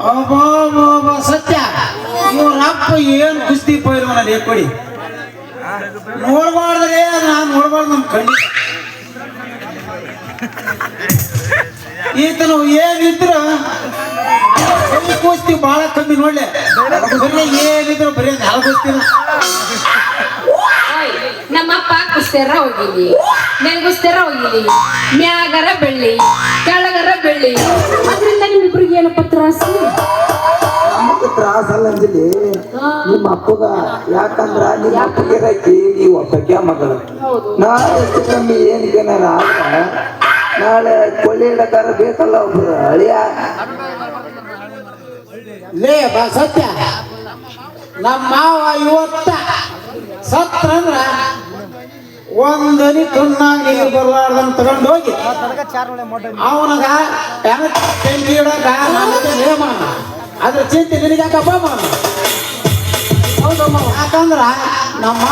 ಅಬ್ಬಾ ಸತ್ಯ ಇವ್ರಪ್ಪ ಏನ್ ಕುಸ್ತಿ ಪೈಲ್ವಾನ ಕೊಡಿ ನೋಡ್ಬಾರ್ದ್ರೆ ನಾನು ನೋಡ್ಬಾರ್ದು ನಮ್ ಖಂಡಿತ ಈತನು ಏನಿದ್ರು ಕುಸ್ತಿ ಬಹಳ ಕಮ್ಮಿ ನೋಡ್ಲೆ ಬರೀ ಏನಿದ್ರು ಬರೀ ನಾಲ್ ಕುಸ್ತಿನ ನಮ್ಮಪ್ಪ ಕುಸ್ತಿಯರ ಹೋಗಿಲಿ ನೆನಗುಸ್ತಿಯರ ಹೋಗಿಲಿ ಮ್ಯಾಗರ ಬೆಳ್ಳಿ ಕೆಳಗರ ಬೆಳ್ಳಿ ಅದರಿಂದ ನಿಮ್ಮಿಬ್ರಿಗೆ ಏನಪ್ಪ ತ್ರಾಸು ನಮಗ ತ್ರಾಸ ಅಲ್ಲ ಅಂಜಲಿ ನಿಮ್ಮ ಅಪ್ಪಗ ಯಾಕಂದ್ರ ನಿಮ್ಮ ಅಪ್ಪಗೆ ನೀವು ಒಬ್ಬಕ್ಕೆ ಮಗಳು ನಾಳೆ ಎಷ್ಟು ಕಮ್ಮಿ ಏನಿಗೇನಾರ ಆಗ ನಾಳೆ ಕೊಳ್ಳಿ ಇಡಕಾರ ಬೇಕಲ್ಲ ಒಬ್ರು ಅಳಿಯ ಲೇ ಬಾ ಸತ್ಯ ನಮ್ಮ ಮಾವ ಇವತ್ತ ಸತ್ರಂದ್ರ ಒಂದನಿ ಕಣ್ಣಾಗ ನೀರು ಬರ್ಲಾರ್ದಂತ ತಗೊಂಡು ಹೋಗಿ ಅವನಗ ತೆಂಗಿ ಇಡಕ ನೇಮ ಅದ್ರ ಚಿಂತೆ ನಿನಗೆ ಯಾಕಪ್ಪ ಮಾಡ ಯಾಕಂದ್ರ ನಮ್ಮ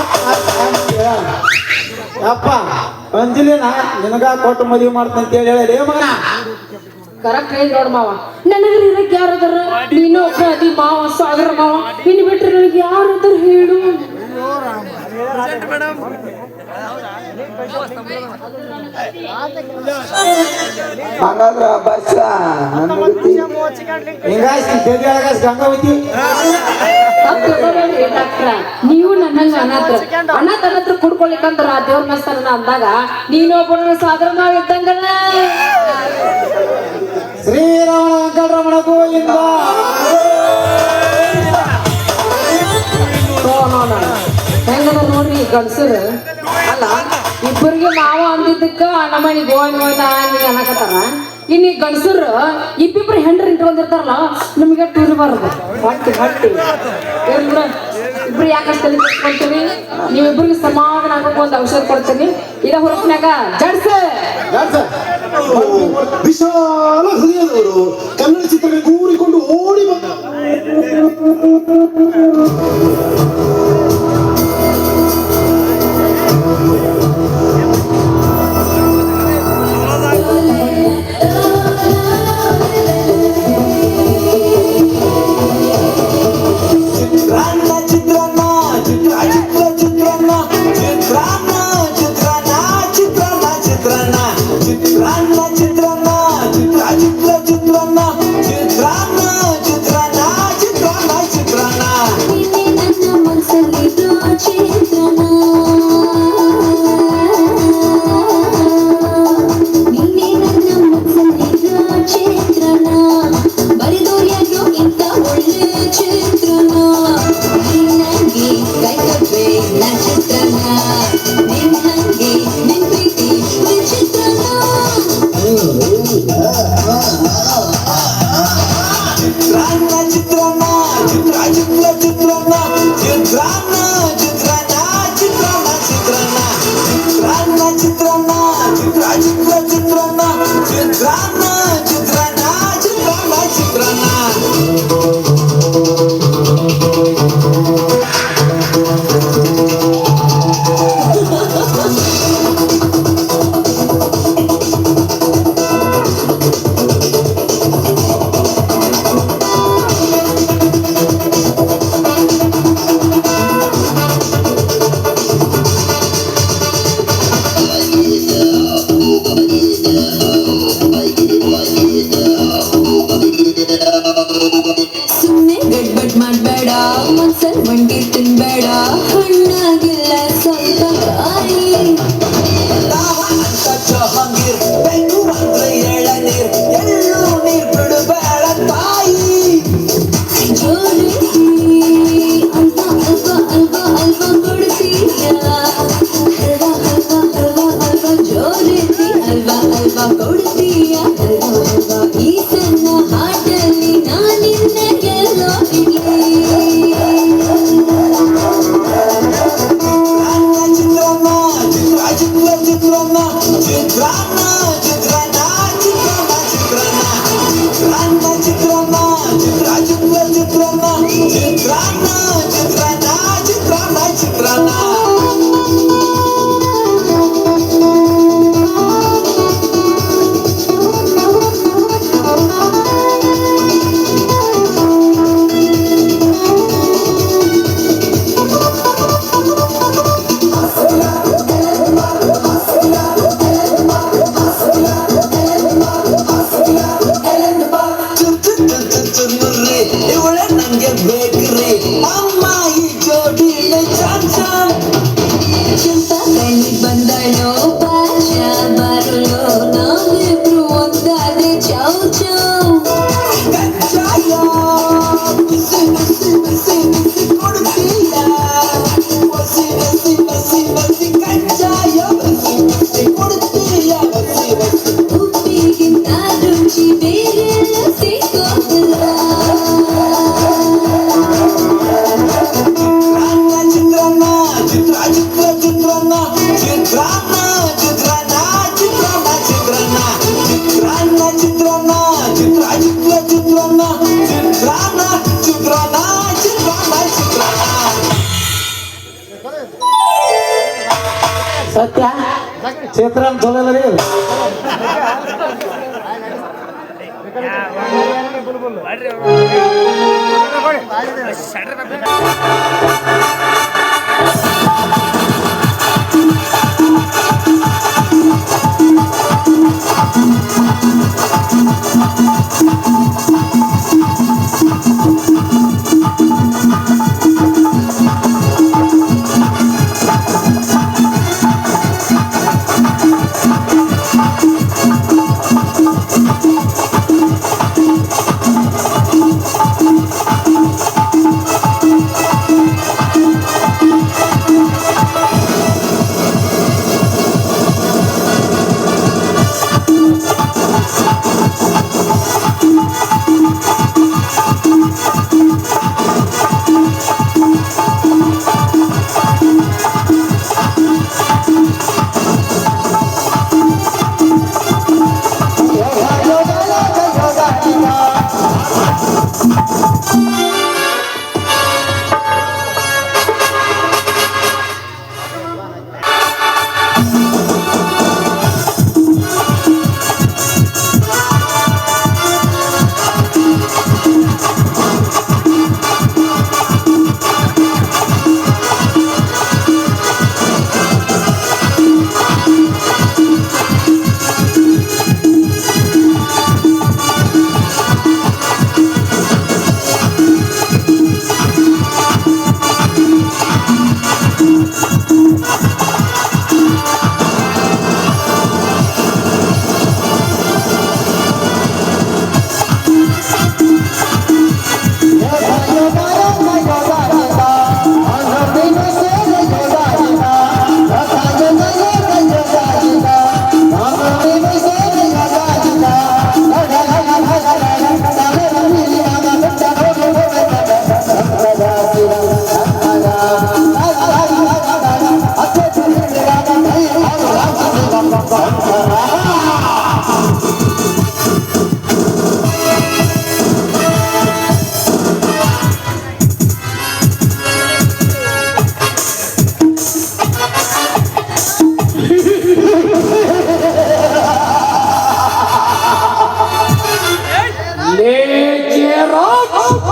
ಅಪ್ಪ ಅಂಜಲಿನ ನಿನಗ ಕೊಟ್ಟು ಮದುವೆ ಮಾಡ್ತಂತೇಳಿ ಹೇಳಿ ಮಗನ ಕರೆಕ್ಟ್ ಹೇಳಿ ನೋಡ್ ಮಾವ ನನಗೆ ಇರಕ್ಕೆ ಯಾರದಾರ ನೀನು ಒಬ್ಬ ಅದಿ ಮಾವ ಸಾಗರ ಮಾವ ಇನ್ನು ಬಿಟ್ರೆ ನನಗೆ ಯಾರದಾರ ಹೇಳು ಹಂಗಾದ್ರ ಬಸ್ ಗಂಗಾವತಿ ನೀವು ನನ್ನಂಗ ಅನಾಥ ಹತ್ರ ಕುಡ್ಕೊಳಿಕಂದ್ರ ದೇವ್ರ ಮಸ್ತಾನ ಅಂದಾಗ ನೀನೊಬ್ಬನ ಸಾಗರ ಮಾವ ಇದ್ದಂಗಲ್ಲ ಶ್ರೀರಾಮ ವೆಂಕಟರಮಣ ಗೋವಿಂದ ಹೆಂಗದ ನೋಡ್ರಿ ಗಂಡಸರು ಅಲ್ಲ ಇಬ್ಬರಿಗೆ ಮಾವ ಅಂದಿದ್ದಕ್ಕ ನಮ್ಮನಿ ಗೋವಿಂದ ಗೋವಿಂದ ಹಂಗೆ ಅನ್ನಕತ್ತಾರ ಇನ್ನು ಈ ಗಂಡಸರು ಇಬ್ಬಿಬ್ರು ಹೆಂಡ್ರ ಇಟ್ಕೊಂಡಿರ್ತಾರಲ್ಲ ನಮಗೆ ಟೂರಿ ಬರೋದು ಹೊಟ್ಟಿ ಹೊಟ್ಟಿ ಬಿಡ ಇಬ್ರು ಯಾಕಂತ ಕೊಡ್ತೀವಿ ನೀವಿಬ್ರಿಗೆ ಸಮಾಧಾನ ಆಗೋಕೆ ಒಂದು ಔಷಧ ಕೊಡ್ತೀನಿ ಇದ ಹುರುಪಿನಾಗ ಜಡ್ಸ ವಿಶಾಲ ಹೃದಯದವರು ಕನ್ನಡ ಚಿತ್ರಕ್ಕೆ ಕೂರಿಕೊಂಡು ಓಡಿ ಬಂದ ಚಿತ್ರಾನ್ನ ಸತ್ಯ ಚಿತ್ರಾನ್ನ ಚಲೋ ಇಲ್ಲ ರೀ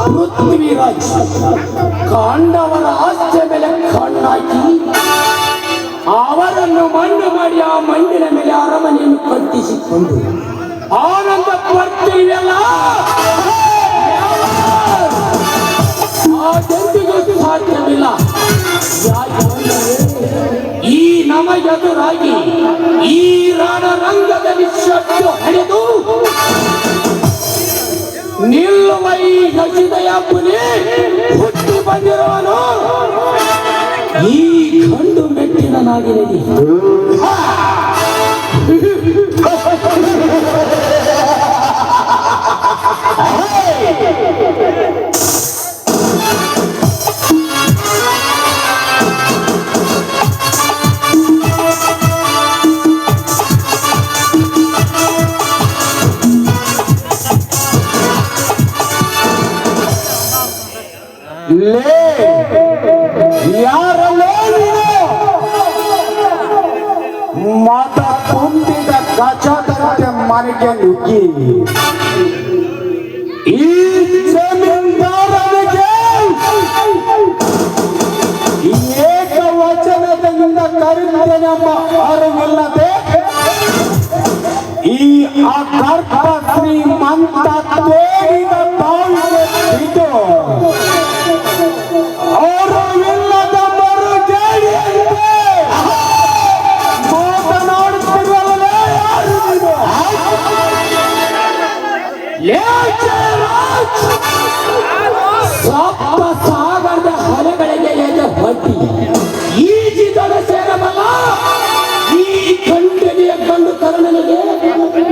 ಪೃಥ್ವಿರಾಜ್ ಕಾಂಡವರ ಆಸ್ತಿಯ ಮೇಲೆ ಕಣ್ಣಾಕಿ ಅವರನ್ನು ಮಣ್ಣು ಮಾಡಿ ಆ ಮಣ್ಣಿನ ಮೇಲೆ ಅರಮನೆಯನ್ನು ಕಟ್ಟಿಸಿಕೊಂಡು ಆನಂದ ಪಡ್ತೀವಲ್ಲ ಅದೆಂದಿಗೂ ಸಾಧ್ಯವಿಲ್ಲ. ಯಾಕೆಂದರೆ ಈ ನಮಗೆದುರಾಗಿ ಈ ರಣರಂಗದಲ್ಲಿ ಶಕ್ತಿ ಹಡೆದು ನಿಲ್ಲುವ ಈ ಹಸಿದಯ ಪುಲಿ ಹುಟ್ಟಿ ಬಂದಿರುವನು ಈ ಗಂಡು ಮೆಟ್ಟಿನ ನಾಗಿರಲಿ. ಯಾರಲ್ಲೋ ನೀನು ಮತ ತುಂಬಿದ ಗಜದಂತೆ ಮನೆಗೆ ನುಗ್ಗಿ ಈ ಜಮೀನ್ದಾರನಿಗೆ ಏಕವಚನದಿಂದ ಕರೆಯುತ್ತೇನೆಂಬ ಅರಿವಿಲ್ಲದೆ ಈ ಅಗರ್ಭ ಶ್ರೀಮಂತ ತೋರಿದ ತಾಯಿಗೆ ಬಿದ್ದು ಅವರು ಇಲ್ಲದ ಮರು ಜೇಡಿಯಂತೆ ಮಾತನಾಡುತ್ತಿರುವಲ್ಲೇ ಯಾರು ಸಪ್ತ ಸಾಗರದ ಹೊಲೆಗಳಿಗೆ ಎದೆ ಹೊಟ್ಟಿ ಈಜಿದೊಡ ಸೇರಬಲ್ಲ ಈ ಖಂಡನೆಯ ಕಂಡು ಕರ್ಣನಿಗೆ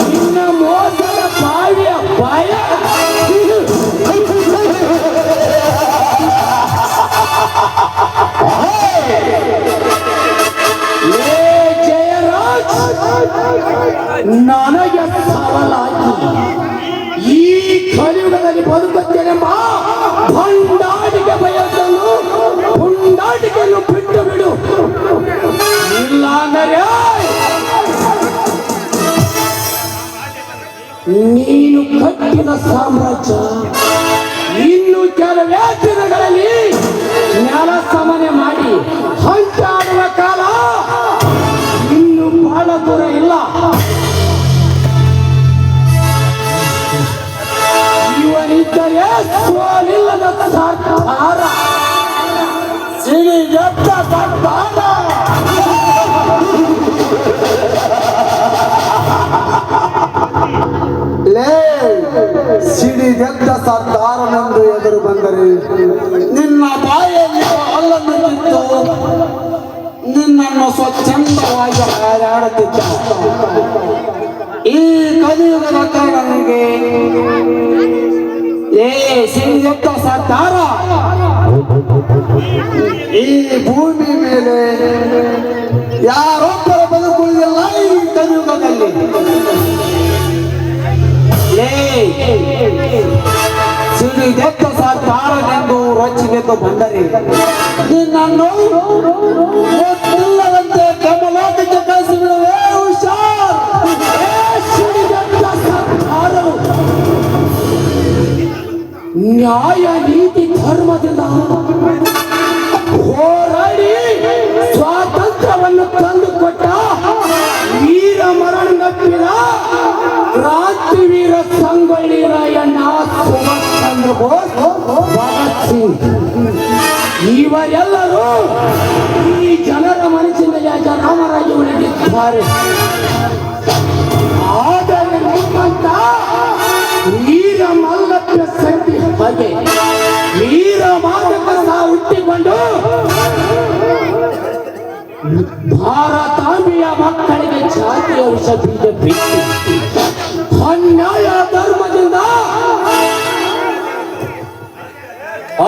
ನಿನ್ನ ಮೋಸದ ಬಾವಿಯ ಭಯ. ಜಯರಾಜ್ ನನಗೆ ಸವಾಲಾಗಿ ಬದುಕುತ್ತೇನೆಂಬ ಭಂಡಾಟಿಕೆ ಬಯಸಲು ಪುಂಡಾಟಿಕೆಯನ್ನು ಬಿಟ್ಟು ಬಿಡು. ಇಲ್ಲ ಅಂದರೆ ನೀನು ಕಟ್ಟಿದ ಸಾಮ್ರಾಜ್ಯ ಇನ್ನು ಕೆಲವೇ ದಿನಗಳಲ್ಲಿ ನೆಲ ಸಮನೆ ಮಾಡಿ ಹಂಚಾಡುವ ಕಾಲ ಇನ್ನು ಬಹಳ ದೂರ ಇಲ್ಲ. ಇವನಿದ್ದರೆ ಸೋಲಿಲ್ಲದ ಸರ್ಕಾರ, ಸಿಡಿಗೆದ್ದ ಸರ್ಕಾರ. ಸಿಡಿಗೆದ್ದ ಸರ್ದಾರನೆಂದು ಎದುರು ಬಂದರೆ ನಿನ್ನ ಬಾಯಲ್ಲಿ ಅಲ್ಲನ್ನು ಕಿತ್ತು ನಿನ್ನನ್ನು ಸ್ವಚ್ಛಂದವಾಗಿ ಹಾರಾಡುತ್ತಿದ್ದ ಈ ಕಲಿಯುಗದ ಕಾರಣನಿಗೆ ಸಿಡಿಗೆದ್ದ ಸರ್ದಾರ ಈ ಭೂಮಿ ಮೇಲೆ ಯಾರೊಬ್ಬರ ಬದುಕುವುದಿಲ್ಲ. ಈ ಕಲಿಯುಗದಲ್ಲಿ ಸಿಡಿಗೆದ್ದ ಸರ್ದಾರನೆಂದು ರೊಚ್ಚಿಗೆದ್ದು ಬಂದರೆ ನಿನ್ನನ್ನು ಗೊತ್ತಿಲ್ಲದಂತೆ ಕಮಲಾಟಕ್ಕೆ ಕಳಿಸಿ ಬಿಡುವೆ. ಹುಷಾರ್. ಸಿಡಿಗೆದ್ದ ಸರ್ಕಾರವು ನ್ಯಾಯ ನೀತಿ ಧರ್ಮದಿಂದ ಹೋರಾಡಿ ಸ್ವಾತಂತ್ರ್ಯವನ್ನು ತಂದುಕೊಟ್ಟ ವೀರ ಮರಣಪ್ಪಿದ ಕ್ರಾಂತಿವೀರ ಸಂಗೊಳ್ಳಿ ರಾಯಣ್ಣ, ಸುಭಾಷ್ ಚಂದ್ರ ಬೋಸ್, ಭಗತ್ ಸಿಂಗ್ ಇವರೆಲ್ಲರೂ ಈ ಜನರ ಮನಸ್ಸಿನಲ್ಲಿ ರಾಮರಾಜ ಉಳಿದಿದ್ದಾರೆ. ಆದರೆ ನಿಮ್ಮಂತ ವೀರ ಮಲ್ಲಪ್ಪ ಶಕ್ತಿ ಹಾಗೆ ವೀರ ಮಾದಕ ಹುಟ್ಟಿಕೊಂಡು ಭಾರತಾಂಬೆಯ ಮಕ್ಕಳಿಗೆ ಜಾತಿಯ ವಿಷ ಬೀಜ ಬಿಟ್ಟು ಅನ್ಯಾಯ ಧರ್ಮದಿಂದ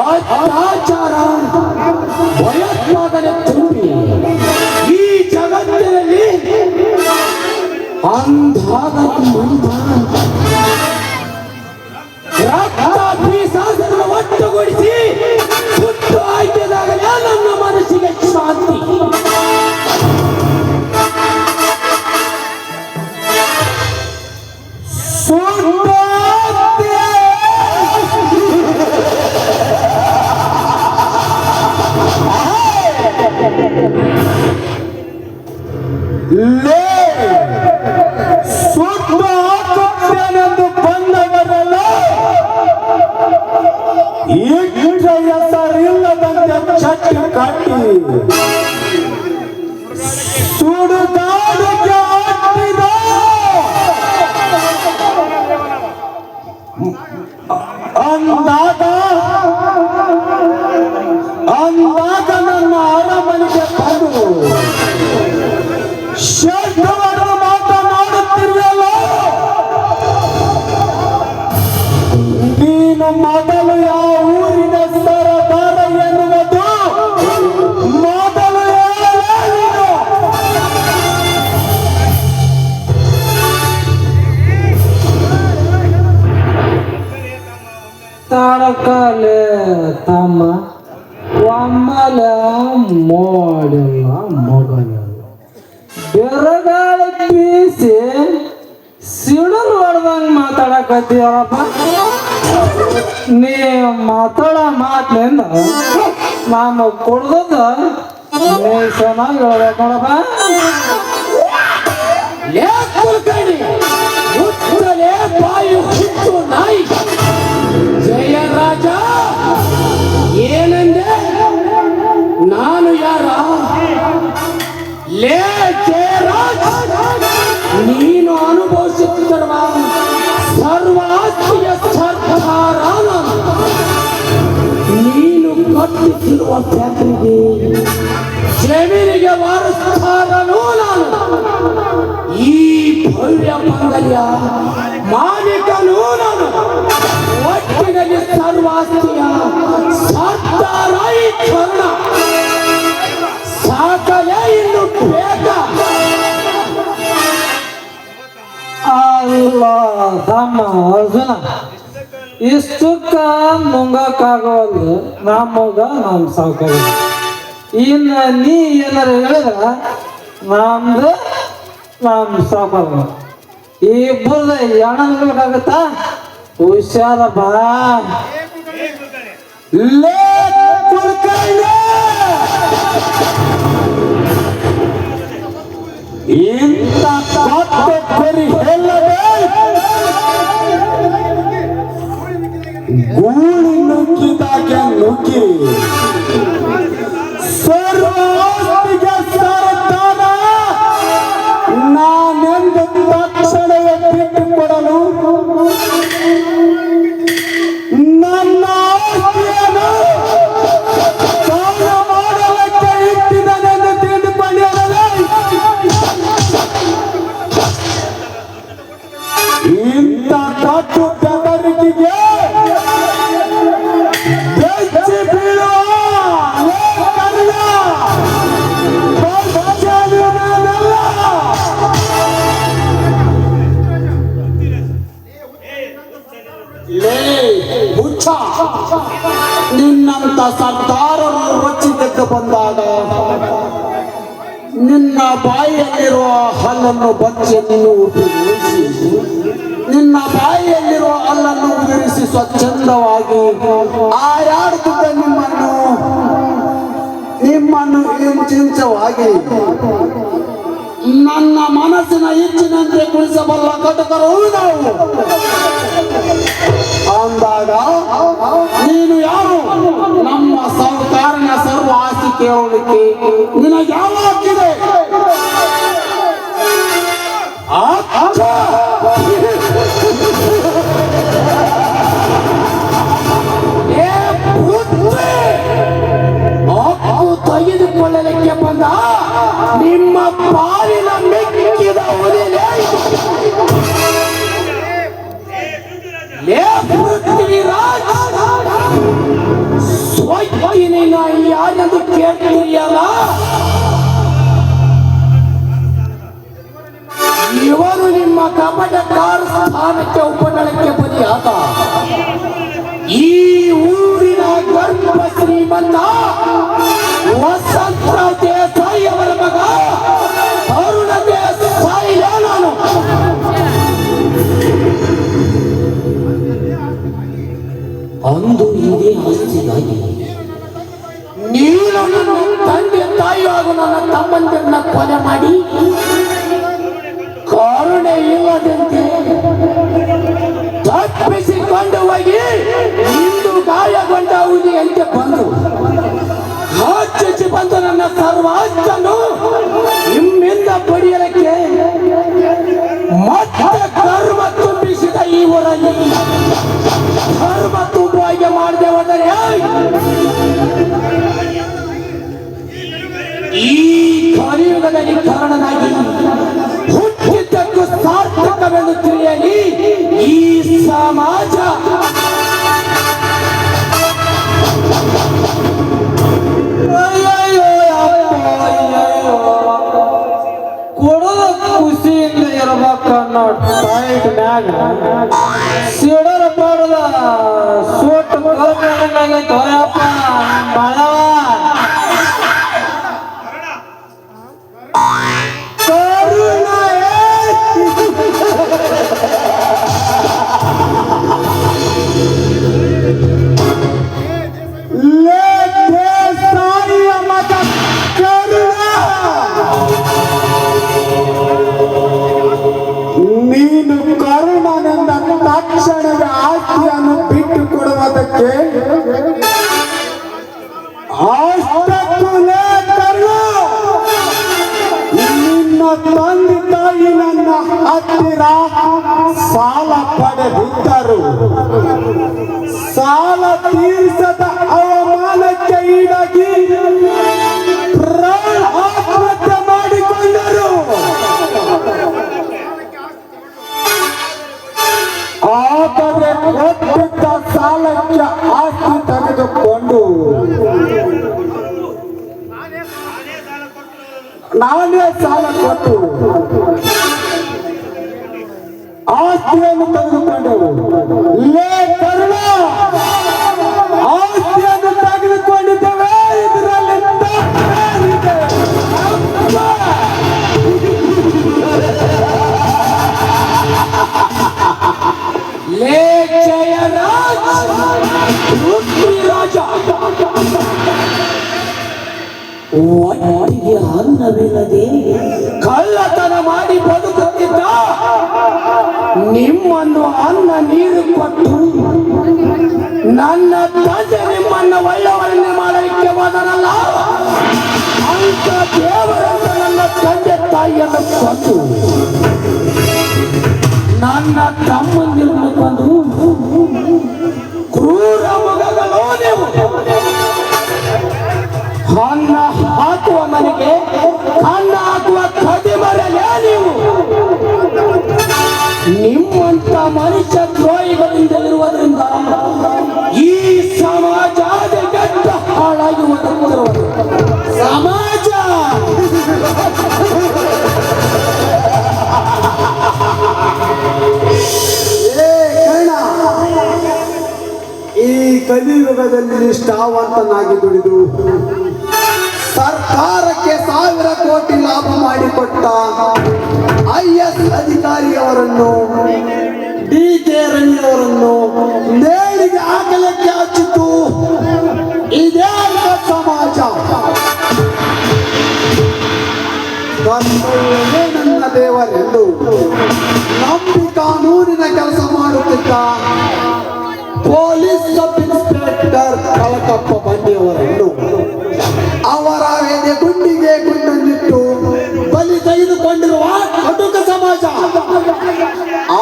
ಅತ್ಯಾಚಾರ ಭಯೋತ್ಪಾದನೆ ತುಂಬಿ ಈ ಜಗತ್ತಿನಲ್ಲಿ ಅಂಧಾದ ರಕ್ತಾಭಿಸಾಸನ ಒಟ್ಟುಗೂಡಿಸಿ ಸುಟ್ಟು ಹಾಕಿದಾಗಲೇ ನನ್ನ ಮನಸ್ಸಿಗೆ ಶಾಂತಿ. ಸುಟ್ಟು ಬಂದವರೆಲ್ಲ ಹೆಸರಿಲ್ಲದಂತೆ ಚಟ್ಟಿ ಕಟ್ಟಿ ಸುಡುಗಾಡಿಗೆ ಹಾಕಿದ ಅಂದಾಗ ನನ್ನ ಅರಮನೆಗೆ ಬಂದು ಶಬ್ದವನ್ನು ಮಾತನಾಡುತ್ತಿರುವಲ್ಲ. ನೀನು ಮೊದಲು ಯಾವ ಊರಿನ ಸರದಾರ ಎನ್ನುವುದು ಮೊದಲು ಹೇಳಲೇನು? ತಾಳಕಾಲೆ ತಮ್ಮ ಒಮ್ಮಲೆ ಮಾಡಿಲ್ಲ ಮಗನ ಬೆರಗಾಳಿ ಬೀಸಿ ಸಿಡಲ್ ಹೊಡೆದಂಗ ಮಾತಾಡಕತ್ತೀಯಪ್ಪ. ನೀ ಮಾತಾಡೋ ಮಾತಿನಿಂದ ನಾನು ಕುಡ್ದದ ನೀ ಚೆನ್ನಾಗಿ ಹೇಳ್ಬೇಕು ನೋಡಪ್ಪ. ಬಾಯಿ ಹುಟ್ಟು ನಾಯಿ ಜಯರಾಜ ಏನಂದೆ? ನಾನು ಯಾರ? ಲೇ ಜಯರಾಜ, ನೀನು ಅನುಭವಿಸುತ್ತಿರುವ ಸರ್ವ ಆಸ್ತಿಯ ಸರ್ಕಾರ ನೀನು ಕಟ್ಟಿಸಿರುವ ಫ್ಯಾಕ್ಟರಿಗೆ ಜಮೀನಿಗೆ ವಾರಸ್ದಾರನೂ ನಾನು. ಈ ಭವ್ಯ ಮಂಗಲ್ಯ ಮಾಲೀಕನೂ ನಾನು. ಒಟ್ಟಿನಲ್ಲಿ ಸರ್ವಾಸ್ತಿಯ ಸರ್ದಾರ ಈ ಚರಣ ಸಾಕಲೇ ಇನ್ನು ಬೇಗ. ಅಲ್ಲ ತಮ್ಮ ಅರ್ಜುನ, ಇಷ್ಟಕ್ಕ ನುಂಗಕ್ಕಾಗವಲ್ದು ನಮಗ ನಮ್ಮ ಸಾವುಕಾರ ಇನ್ನು ನೀ ಏನಾರ ಹೇಳಿದ್ರ ನಮ್ದು ನಮ್ಮ ಸಾವುಕಾರ ಇಬ್ಬರದ ಎಣಬೇಕಾಗತ್ತಾ ಹುಷಾರ ಬಾ ಲೇ ಕುಲಕರ್ಣಿ! ಇಂಥ ಕಾಟ್ಟು ಕೊರಿ ಹೇಳದೆ ಗೂಳಿ ನುಗ್ಗಿದಾಗ ನುಗ್ಗಿ ಸರ್ವಾಸ್ತಿಗೆ ಸರ್ದಾರ ನಾನೆಂದು ತಕ್ಷಣವೇ ಬಿಟ್ಟು ಕೊಡಲು ನನ್ನ ಆಸ್ತಿಯನ್ನು ಸಾಲ ಮಾಡಲಿಕ್ಕೆ ಇಟ್ಟಿದನೆಂದು ತಿಳಿದುಕೊಂಡಿರಲೇ ಇಂಥ ಕಾಟು ಬೆದರಿಕೆಗೆ ಬೆಚ್ಚಿ ಬೀಳುವ ಕರ್ಣ ನಾನಲ್ಲ. ಲೇ ಹುಚ್ಚ, ನಿನ್ನಂತ ಸರ್ದಾರರು ರಚಿತಕ್ಕೆ ಬಂದಾಗ ನಿನ್ನ ಬಾಯಿಯಲ್ಲಿರುವ ಹಲ್ಲನ್ನು ಬಚ್ಚಿ ನೀನು ಉಪಯೋಗಿಸಿ ನಿನ್ನ ಬಾಯಿಯಲ್ಲಿರುವ ಹಲ್ಲನ್ನು ಉದುರಿಸಿ ಸ್ವಚ್ಛಂದವಾಗಿ ಆಯಾಡುತ್ತಿದ್ದ ನಿಮ್ಮನ್ನು ಇಂಚಿಂಚವಾಗಿ ನನ್ನ ಮನಸ್ಸಿನ ಇಚ್ಚಿನಂತೆ ಕುಳಿಸಬಲ್ಲ ಕಟಕರು ನಾವು ಅಂದಾಗ ನೀನು ಯಾರು ನಮ್ಮ ಸರ್ಕಾರನ ಸರ್ವ ಆಸ್ತಿ ಕೇಳಲಿಕ್ಕೆ ನಿನಗೆ ಯಾವ ಹಕ್ಕಿದೆ? ಹಕ್ಕು ತೆಗೆದುಕೊಳ್ಳಲಿಕ್ಕೆ ಬಂದ ನಿಮ್ಮ ಪಾಲಿನ ಮೆಕ್ಕಿದ ಒಲಿಲೇ ಸ್ವಚ್ಛಿನ ಯಾರೆಂದು ಕೇಳ್ತೀಯಲ್ಲ, ಇವರು ನಿಮ್ಮ ಕಪಟಕಾರ ಸ್ಥಾನಕ್ಕೆ ಉಪನಳಕ್ಕೆ ಬಲಿಯಾದ ಈ ಊರಿನ ಗರ್ಭ ಶ್ರೀಮಂತ ವಸಂತ ದೇಸಾಯಿ ಅವರ ಮಗ ಅರುಣ ದೇಸಾಯಿ ನಾನು. ಅಂದು ಇದೇ ಆಸ್ತಿಗಾಗಿ ನೀನು ನನ್ನ ತಂದೆ ತಾಯಿ ಹಾಗೂ ನನ್ನ ತಮ್ಮಂದಿರನ್ನ ಕೊಲೆ ಮಾಡಿ ಕರುಣೆ ಇಲ್ಲದಂತೆ ತಪ್ಪಿಸಿಕೊಂಡು ಹೋಗಿ ಇಂದು ಗಾಯಗೊಂಡ ಹುಲಿಯಂತೆ ಬಂದು ಹಚ್ಚಿಸಿ ಬಂದು ನನ್ನ ಸರ್ವಾಸ್ತನ್ನು ನಿಮ್ಮಿಂದ ಪಡೆಯಲಿಕ್ಕೆ ಮತ್ತೆ ಕರ್ಮ ತುಂಬಿಸಿದ ಈ ಊರಲ್ಲಿ ಕರ್ಮ ತುಂಬುವಾಗೆ ಮಾಡದೆ ಹೋದರೆ ಈ ಕಲಿಯುಗದಲ್ಲಿ ಕಾರಣನಾಗಿ ಹುಟ್ಟಿದ್ದಕ್ಕೂ ಸಾರ್ಥಕವೆಂದು ತಿಳಿಯಲಿ ಈ ಸಮಾಜ. ಕೊಡದ ಖುಷಿಯಿಂದ ಇರ್ಬೇಕನ್ನೋ ಟೈಟ್ ಮ್ಯಾಗ ಸಿಡರ ಪಡದ ಸೋಟ್ ಕಲ್ಪನೆಯಾಗೈತೆ ಹೋಯಪ್ಪ ಬಾಳವ ನೀನು ಕರುಣನಿಂದ ತಕ್ಷಣದ ಆಸ್ತಿಯನ್ನು ಬಿಟ್ಟು ಕೊಡುವುದಕ್ಕೆ ನಿನ್ನ ತಂದೆ ತಾಯಿ ನನ್ನ ಹತ್ತಿರ ಸಾಲ ಪಡೆದಿದ್ದರು. ಸಾಲ ತೀರಿಸದ ಅವಮಾನಕ್ಕೆ ಈಡಾಗಿ ಆತ್ಮಹತ್ಯೆ ಮಾಡಿಕೊಂಡರು. ಆದರೆ ಕೊಟ್ಟಿದ್ದ ಸಾಲಕ್ಕೆ ಆಸ್ತಿ ತೆಗೆದುಕೊಂಡು ನಾನೇ ಸಾಲ ಕೊಟ್ಟು ಆಸ್ತಿಯನ್ನು ತೆಗೆದುಕೊಂಡೆವು. ಲೇ ಕರುಣ, ಲೇ ಜಯರಾಜ ಪೃಥ್ವಿರಾಜ, ಒಟ್ಟಿಗೆ ಅನ್ನವಿಲ್ಲದೆ ಕಳ್ಳತನ ಮಾಡಿ ಬದುಕುತ್ತಿದ್ದ ನಿಮ್ಮನ್ನು ಅನ್ನ ನೀರು ಕೊಟ್ಟು ನನ್ನ ತಂದೆ ನಿಮ್ಮನ್ನು ಒಳ್ಳೆಯವರನ್ನೇ ಮಾಡಲಿಕ್ಕೆ ಹೋದನಲ್ಲ, ಅಂತ ದೇವರನ್ನ ನನ್ನ ತಂದೆ ತಾಯಿಯನ್ನು ಕೊಂದು ನನ್ನ ತಮ್ಮಂದಿರನ್ನು ಕೊಂದು ಕ್ರೂರ ಮೃಗಗಳು ನೀವು. ಅನ್ನ ಹಾಕುವ ಮನೆಗೆ ಅನ್ನ ಹಾಕುವ ಕದಿಮರಲೇ ನೀವು. ನಿಮ್ಮಂತ ಮನುಷ್ಯ ದ್ರೋಹಿಗಳಿಂದ ಇರುವುದರಿಂದ ಈ ಸಮಾಜ ಕೆಟ್ಟ ಹಾಳಾಗಿ ಬದುಕುತ್ತಿರುವುದು. ಸಮಾಜ ಈ ಕಲಿಯುಗದಲ್ಲಿ ನಿಷ್ಠಾವಂತನಾಗಿ ದುಡಿದು ಸರ್ಕಾರಕ್ಕೆ 1000 ಕೋಟಿ ಲಾಭ ಮಾಡಿಕೊಟ್ಟ IS ಅಧಿಕಾರಿಯವರನ್ನು DK ರಂಗವರನ್ನು ನೇಣಿಗೆ ಹಾಕಲಿಕ್ಕೆ ಹಚ್ಚಿತು ಇದೇ ಸಮಾಜ. ಕರ್ತವ್ಯವೇ ನನ್ನ ದೇವರೆಂದು ನಂಬಿ ಕಾನೂನಿನ ಕೆಲಸ ಮಾಡುತ್ತಿದ್ದ ಪೊಲೀಸ್ ಸಬ್ ಇನ್ಸ್ಪೆಕ್ಟರ್ ಕಳಕಪ್ಪ ಬಂಡಿಯವರನ್ನು ಅವರ ಗುಂಡಿಗೆ ಗುಂಡನ್ನಿಟ್ಟು ಬಲಿ ತೆಗೆದುಕೊಂಡಿರುವ ಕಟುಕ ಸಮಾಜ.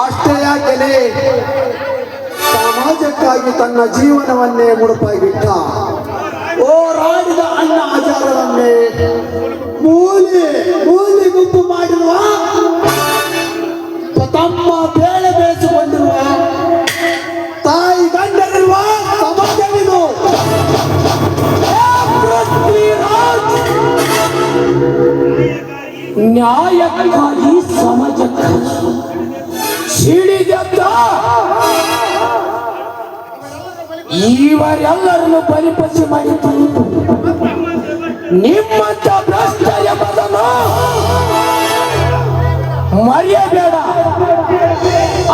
ಅಷ್ಟೇ ಯಾಕೆಲೆ ಸಮಾಜಕ್ಕಾಗಿ ತನ್ನ ಜೀವನವನ್ನೇ ಮುಡುಪಾಗಿಟ್ಟ ಹೋರಾಡಿದ ಅಣ್ಣ ಆಚಾರವನ್ನೇ ಮೂಲಿ ಗುಂಪು ಮಾಡಿರುವ, ತಮ್ಮ ಬೇಳೆ ಬೇಯಿಸಿಕೊಂಡಿರುವ ತಾಯಿ ಗಂಡರಿರುವ ಸಮಾಜವಿದು. ನ್ಯಾಯಕ್ಕಾಗಿ ಸಮಾಜಕ್ಕಾಗಿ ಸಿಡಿದೆದ್ದ ಇವರೆಲ್ಲರನ್ನು ಬಲಿಪಸಿ ಮಾಡಿತು. ನಿಮ್ಮಂತ ಭ್ರಷ್ಟ ಎಂಬುದನ್ನು ಮರೆಯಬೇಡ.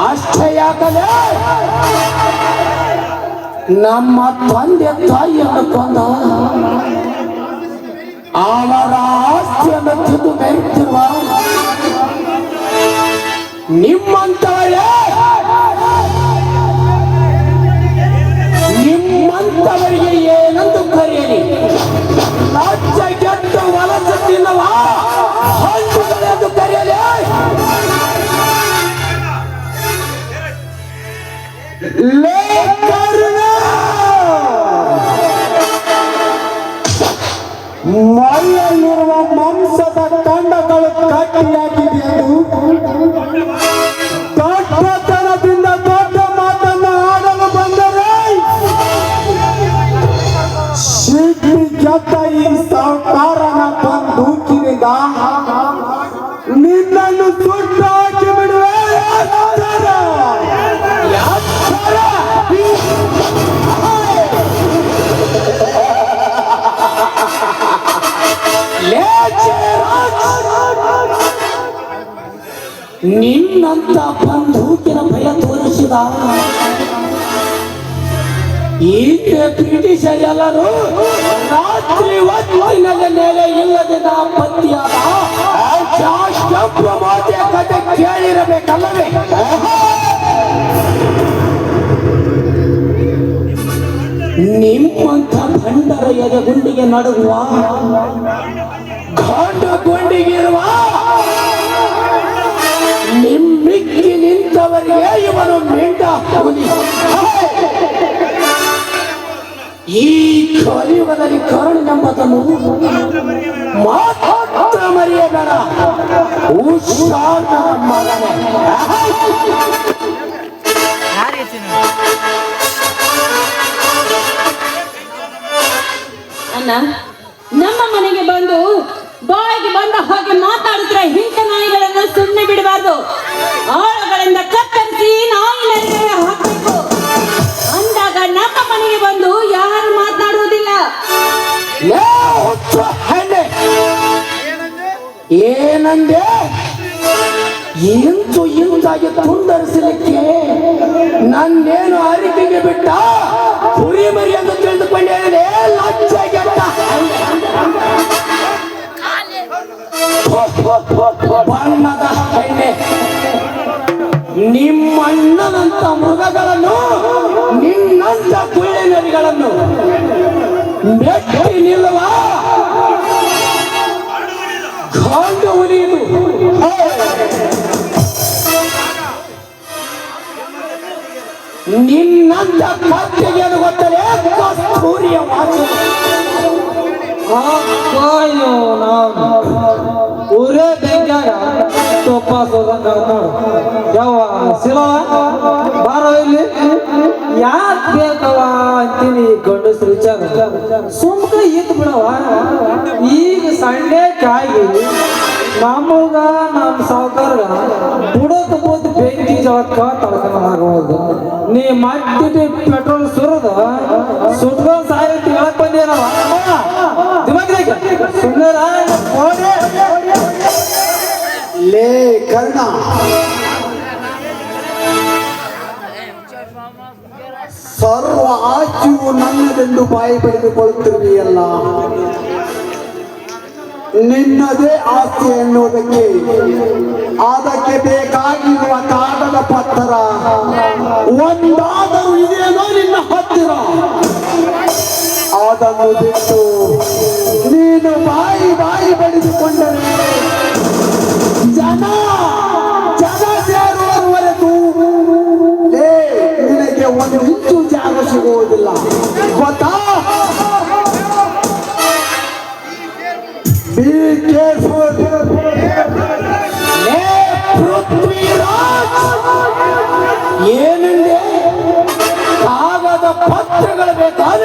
ಅಷ್ಟೇ ಯಾಕಲೇ ನಮ್ಮ ತಂದೆ ತಾಯಿಯನ್ನು ಕೊಂದ ಅವರ ಆಸ್ತಿಯನ್ನು ತಿಂದು ಮೆರೆತಿರುವ ನಿಮ್ಮಂತವರಿಗೆ ಏನೆಂದು ಕರೆಯಲಿ? ಲಜ್ಜೆಗೆಟ್ಟು ವಲಸೆ ತಿನ್ನುವ ಹಣ್ಣುಗಳೆಂದು ಕರೆಯಲಿ? ಮೈಯಲ್ಲಿರುವ ಮಾಂಸದ ಕಂಡಗಳು ಕಟ್ಟಿಯಾಗಿದೆ ಎಂದು ದೊಡ್ಡತನದಿಂದ ದೊಡ್ಡ ಮಾತನ್ನು ಆಡಲು ಬಂದರೆ ಶೀಘ್ರ ಗೆದ್ದ ಈ ಸಾಹುಕಾರನ ಬಂದೂಕಿನಿಂದ ನಿನ್ನನ್ನು ಸುಟ್ಟು ಹಾಕಿ ಬಿಡುವೆ. ನಿನ್ನಂತ ಬಂದೂಕಿನ ಭಯ ತೋರಿಸಿದ ಈಗ ಬ್ರಿಟಿಷರೆಲ್ಲರೂ ರಾತ್ರಿ ಹೊತ್ತಿನಲ್ಲಿ ನೆಲೆ ಇಲ್ಲದೆ ಪತ್ನಿಯಾದ ಕೆಂಪು ಮಾತೆ ಕತೆ ಕೇಳಿರಬೇಕಲ್ಲವೇ? ನಿಮ್ಮಂಥ ಭಂಡರ ಎದೆಗುಂಡಿಗೆ ನಡುಗುವ ಗಂಡು ಗುಂಡಿಗಿರುವ ನಿಮ್ಮಿಕ್ಕಿ ನಿಂತವರಿಗೆ ಇವನು ಮಿಂಡ ಹುಲಿ. ಈ ಕಲಿಯುಗದಲ್ಲಿ ಕರುಣೆಂಬುದನ್ನು ಮಾತ್ರ ಮರೆಯಬೇಡ. ಹುಷಾರ ಮಗನೇ. ಅಣ್ಣ, ನಮ್ಮ ಮನೆಗೆ ಬಂದು ಬಾಯಿಗೆ ಬಂದ ಹಾಗೆ ಮಾತಾಡಿದ್ರೆ ಹಿಂಕ ನಾಯಿಗಳನ್ನ ಸುಮ್ಮನೆ ಬಿಡಬಾರ್ದು. ಆಳುಗಳಿಂದ ಕತ್ತರಿಸಿ ನಾಯಿಗಳಿಗೆ ಹಾಕಬೇಕು. ಅಂದಾಗ ನಮ್ಮ ಮನೆಗೆ ಬಂದು ಯಾರು ಮಾತಾಡುವುದಿಲ್ಲ. ಏನಂದೆ? ಇಂದಾಗಿ ತುಂಡರಿಸಲಿಕ್ಕೆ ನನ್ನಂತ ಮೃಗಗಳನ್ನು ನಿನ್ನಂತ ಕುಳ್ಳಿನರಿಗಳನ್ನು ಮೆಟ್ಟಿ ನಿಲ್ಲುವ ಗಾಂಡು ಹುಲಿಯುವುದು. ನಿನ್ನಂತ ಕತ್ತಿಗೆ ಅದು ಗೊತ್ತಲೇ ಕಸ್ತೂರಿಯ ಮಾತು. ಅಯ್ಯೋ ಊರೇ ಬೆಂಗ್ಯಾಗ ತುಪ್ಪ ಸೋದಂಗ ನೋಡು ಯಾವ ಶಿಲವ ಬಾರ ಇಲ್ಲಿ ಯಾಕೆ ಬೇಕವ ಅಂತೀನಿ ಗಂಡಸ್ರು ವಿಚಾರ ಸುಮ್ಕ ಇದ್ ಬಿಡವ. ಈಗ ಸಂಡೆ ಕಾಯಿ ನಮಗ ನಮ್ಮ ಸಾವುಕಾರ ಬುಡಕ ಬೋದು ಬೆಂಕಿ ಜಳಕ್ಕ ತಡ್ಕೊಂಡಾಗಬಹುದು. ನೀ ಮಟ್ಟಿಟ್ಟು ಪೆಟ್ರೋಲ್ ಸುರದ ಸುಟ್ಕೊಂಡ್ ಸಾಯಂತ ಹೇಳಕ್ ಬಂದೇನವ ಸುಂದರ ಲೇ ಕರ್ಣ, ಸರ್ವ ಆಸ್ತಿಯು ನನ್ನದೆಂದು ಬಾಯಿ ಪಡೆದುಕೊಳ್ಳುತ್ತಿರುವೆಯಲ್ಲ. ನಿನ್ನದೇ ಆಸ್ತಿ ಎನ್ನುವುದಕ್ಕೆ ಅದಕ್ಕೆ ಬೇಕಾಗಿರುವ ಕಾಗದ ಪತ್ರ ಒಂದಾದರೂ ಇದೆಯೋ ನಿನ್ನ ಹತ್ತಿರ? ಅದನ್ನು ಬಿಟ್ಟು ನೀನು ಬಾಯಿ ಪಡೆದುಕೊಂಡರೆ ಜನ ಸೇರುವವರೆಗೂ ನಿನಗೆ ಒಂದು ಇಂಚು ಜಾಗ ಸಿಗುವುದಿಲ್ಲ, ಗೊತ್ತಾ? Be careful. ಏನಂದೆ? ಕಾಗದ ಪತ್ರಗಳು ಬೇಕಾದ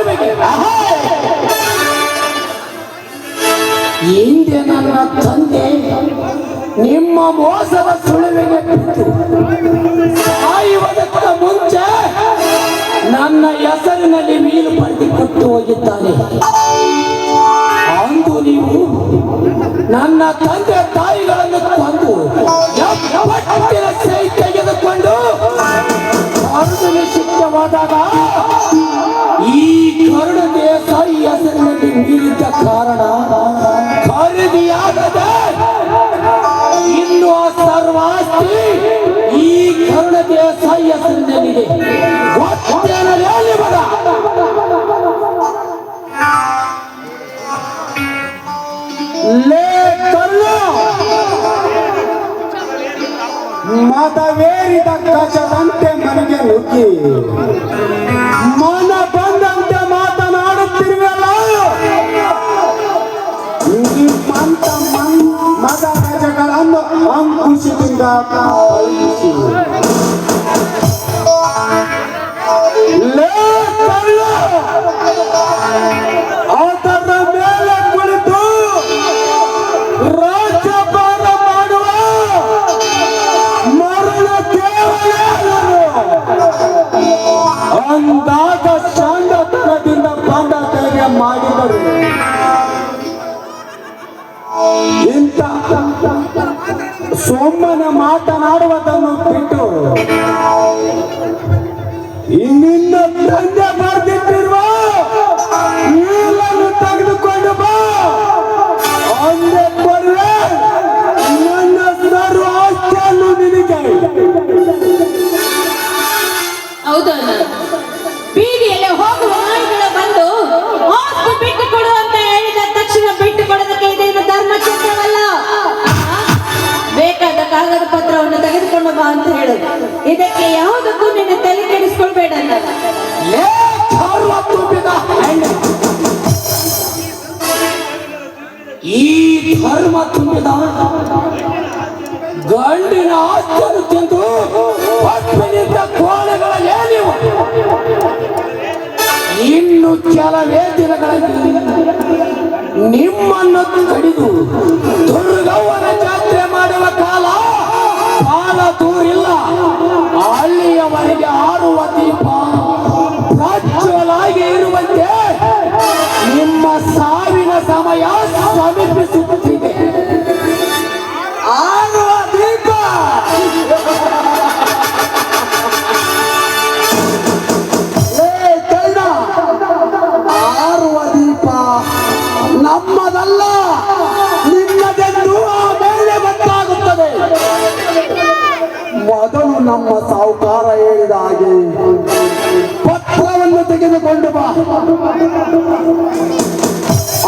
ಹಿಂದೆ ನನ್ನ ತಂದೆ ನಿಮ್ಮ ಮೋಸದ ಸುಳಿವಿಗೆ ಬಿತ್ತು ಸಾಯುವುದಕ್ಕ ಮುಂಚೆ ನನ್ನ ಹೆಸರಿನಲ್ಲಿ ಮೀನು ಪಡೆದು ಕೊಟ್ಟು ಹೋಗಿದ್ದಾನೆ. ಅಂದು ನೀವು ನನ್ನ ತಂದೆ ತಾಯಿಗಳನ್ನು ಕೊಂದು ಸೈ ತೆಗೆದುಕೊಂಡು ಅರ್ಧನೆ ಶಿಕ್ಷವಾದಾಗ ಈ ಕರುಣ ದೇಶ ಈ ಹೆಸರಿನಲ್ಲಿ ಮೀರಿದ್ದ ಕಾರಣ ಖರೀದಿಯಾಗದೆ ಇನ್ನು ಆ ಸರ್ವಾಸ್ತಿ ಈ ಕರುಣ ದೇಶ ಈ ಹೆಸರಿನಲ್ಲಿದೆ. ಗೊತ್ತೇನಲ್ಲಿ ಮಗ ಮತವೇರಿದ ಗಜದಂತೆ ಮನೆಗೆ ನುಗ್ಗಿ ಮನ ಬಂದಂತೆ ಮಾತನಾಡುತ್ತಿರುವಲ್ಲ. ನಿಮ್ಮಂತ ಮದ ಗಜಗಳನ್ನು ಅಂಕುಶದಿಂದ ಕಳುಹಿಸಿ ಅದರ ಮೇಲೆ ಕುಳಿತು ರಾಜ್ಯಭಾರ ಮಾಡುವ ಮರಣ ದೇವರೇ ಅಂದಾಗ ಶಾಂತತನದಿಂದ ಪಾಂಡತರಿಗೆ ಮಾಡಿದರು. ಇಂಥ ಸೊಮ್ಮನೆ ಮಾತನಾಡುವುದನ್ನು ಬಿಟ್ಟು ಇನ್ನಿನ್ನ ತಂದೆ ಬರೆದಿಟ್ಟಿರುವ ನೀರನ್ನು ತೆಗೆದುಕೊಂಡು ಬಾ ಅಂದೆ ಕೊಡುವೆ. ನನ್ನ ಸರ್ವ ಆಸ್ತಿಯನ್ನು ನಿನಗೆ. ಹೌದು ಅಣ್ಣ, ಬೀದಿಯಲ್ಲಿ ಹೋಗುವ ನಾಯಿಗಳು ಬಂದು ಆಸ್ತಿ ಬಿಟ್ಟು ಕೊಡು ಅಂತ ಹೇಳಿದ ತಕ್ಷಣ ಬಿಟ್ಟು ಕೊಡೋದಕ್ಕೆ ಇದೇನು ಧರ್ಮಕ್ಷೇತ್ರವಲ್ಲ. ಬೇಕಾದ ಕಾಗದ ಪತ್ರವನ್ನು ತೆಗೆದುಕೊಂಡು ಬಾ ಅಂತ ಹೇಳು. ಇದಕ್ಕೆ ಯಾವುದಕ್ಕೂ ನಿನ್ನ ತಲೆ ಕೆಡಿಸ್ಕೊಳ್ಬೇಡ ಅಣ್ಣ. ಈ ಧರ್ಮ ತುಂಬಿದ ಗಂಡಿನ ಆಸ್ತಿಯನ್ನು ತಿಂದು ಪಟ್ಮಿನಿಂದ ಕೋಣೆಗಳಲ್ಲಿ ನೀವು ಇನ್ನು ಕೆಲವೇ ದಿನಗಳಲ್ಲಿ ನಿಮ್ಮನ್ನು ಕಡಿದು ದುರ್ಗವ್ವನ ಜಾತ್ರೆ ಮಾಡುವ ಕಾಲ ದೂರಿಲ್ಲ. ಅಲ್ಲಿಯವರೆಗೆ ಆರುವ ದೀಪ ಪ್ರಜ್ವಲಾಗಿ ಇರುವಂತೆ ನಿಮ್ಮ ಸಾವಿನ ಸಮಯ ಸಮೀಪಿಸುತ್ತಿದೆ. ಆರುವ ದೀಪ ಆರುವ ದೀಪ ನಮ್ಮದಲ್ಲ, ನಿನ್ನದೆಂದು ಆಮೇಲೆ ಗೊತ್ತಾಗುತ್ತದೆ. ಮೊದಲು ನಮ್ಮ ಸಾಹುಕಾರ ಹೇಳಿ ಹೇಳಿದ ಹಾಗೆ ಪತ್ರವನ್ನು ತೆಗೆದುಕೊಂಡು ಬಾ.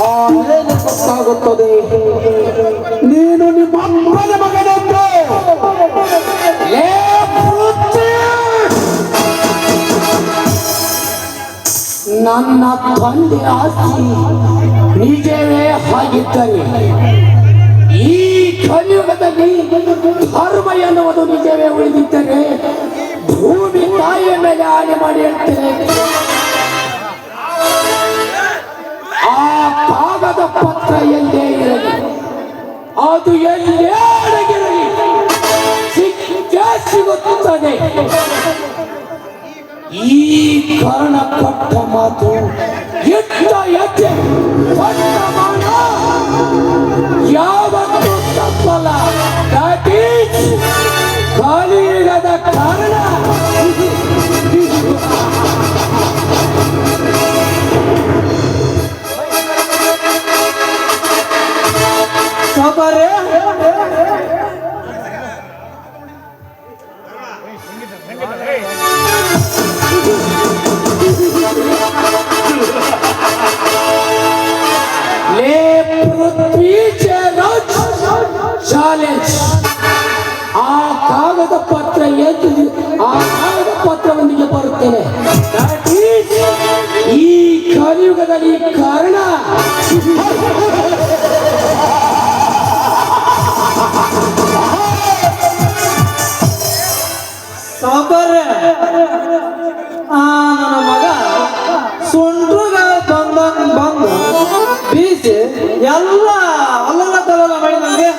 ಆಮೇಲೆ ಗೊತ್ತಾಗುತ್ತದೆ ನೀನು ನಿಮ್ಮ ಅಪ್ಪನ ಮಗನೆಂದು. ಲೇ ಪೃಥ್ವಿ! ನನ್ನ ತಂದೆ ಆಸ್ತಿ ನಿಜವೇ ಆಗಿದ್ದರೆ ಈ ಕಲಿಯುಗದಲ್ಲಿ ಧರ್ಮ ಎನ್ನುವುದು ನಿಜವೇ ಉಳಿದಿದ್ದರೆ ಭೂಮಿ ತಾಯಿಯ ಮೇಲೆ ಆಣೆ ಮಾಡಿ ಹೇಳ್ತೇನೆ, ಆ ಕಾಗದ ಪತ್ರ ಎಲ್ಲೇ ಇರಲಿ, ಅದು ಎಲ್ಲೇ ಅಡಗಿರಲಿ, ಸಿಕ್ಕೇ ಸಿಗುತ್ತದೆ. ಈ ಕಾರಣ ಕೊಟ್ಟ ಮಾತು ಇಟ್ಟ ಹೆಜ್ಜೆ ವರ್ತಮಾನ ಯಾವತ್ತೂ ತಪ್ಪಲ್ಲ. That is ಕಲಿಯುಗದ ಕಾರಣ. ಸಾವುಕಾರ್ರೆ, ಲೇ ಪೃಥ್ವಿ ಚಾಲೆಂಜ್. ಆ ಕಾಗದ ಪತ್ರ ಎದ್ದು ಆ ಕಾಗದ ಪತ್ರವೊಂದಿಗೆ ಬರುತ್ತೇನೆ. That is ಈ ಕಲಿಯುಗದಲ್ಲಿ ಕಾರಣ. ಸಾವುಕಾರ್ರೆ, ನನ್ನ ಮಗ ಸುಂಡ್ರುಗ ಬಂದು ಬೀಸಿ ಎಲ್ಲ ಅಲ್ಲಲ್ಲ ತಲಲ್ಲ ಮಾಡಿ ನನಗೆ.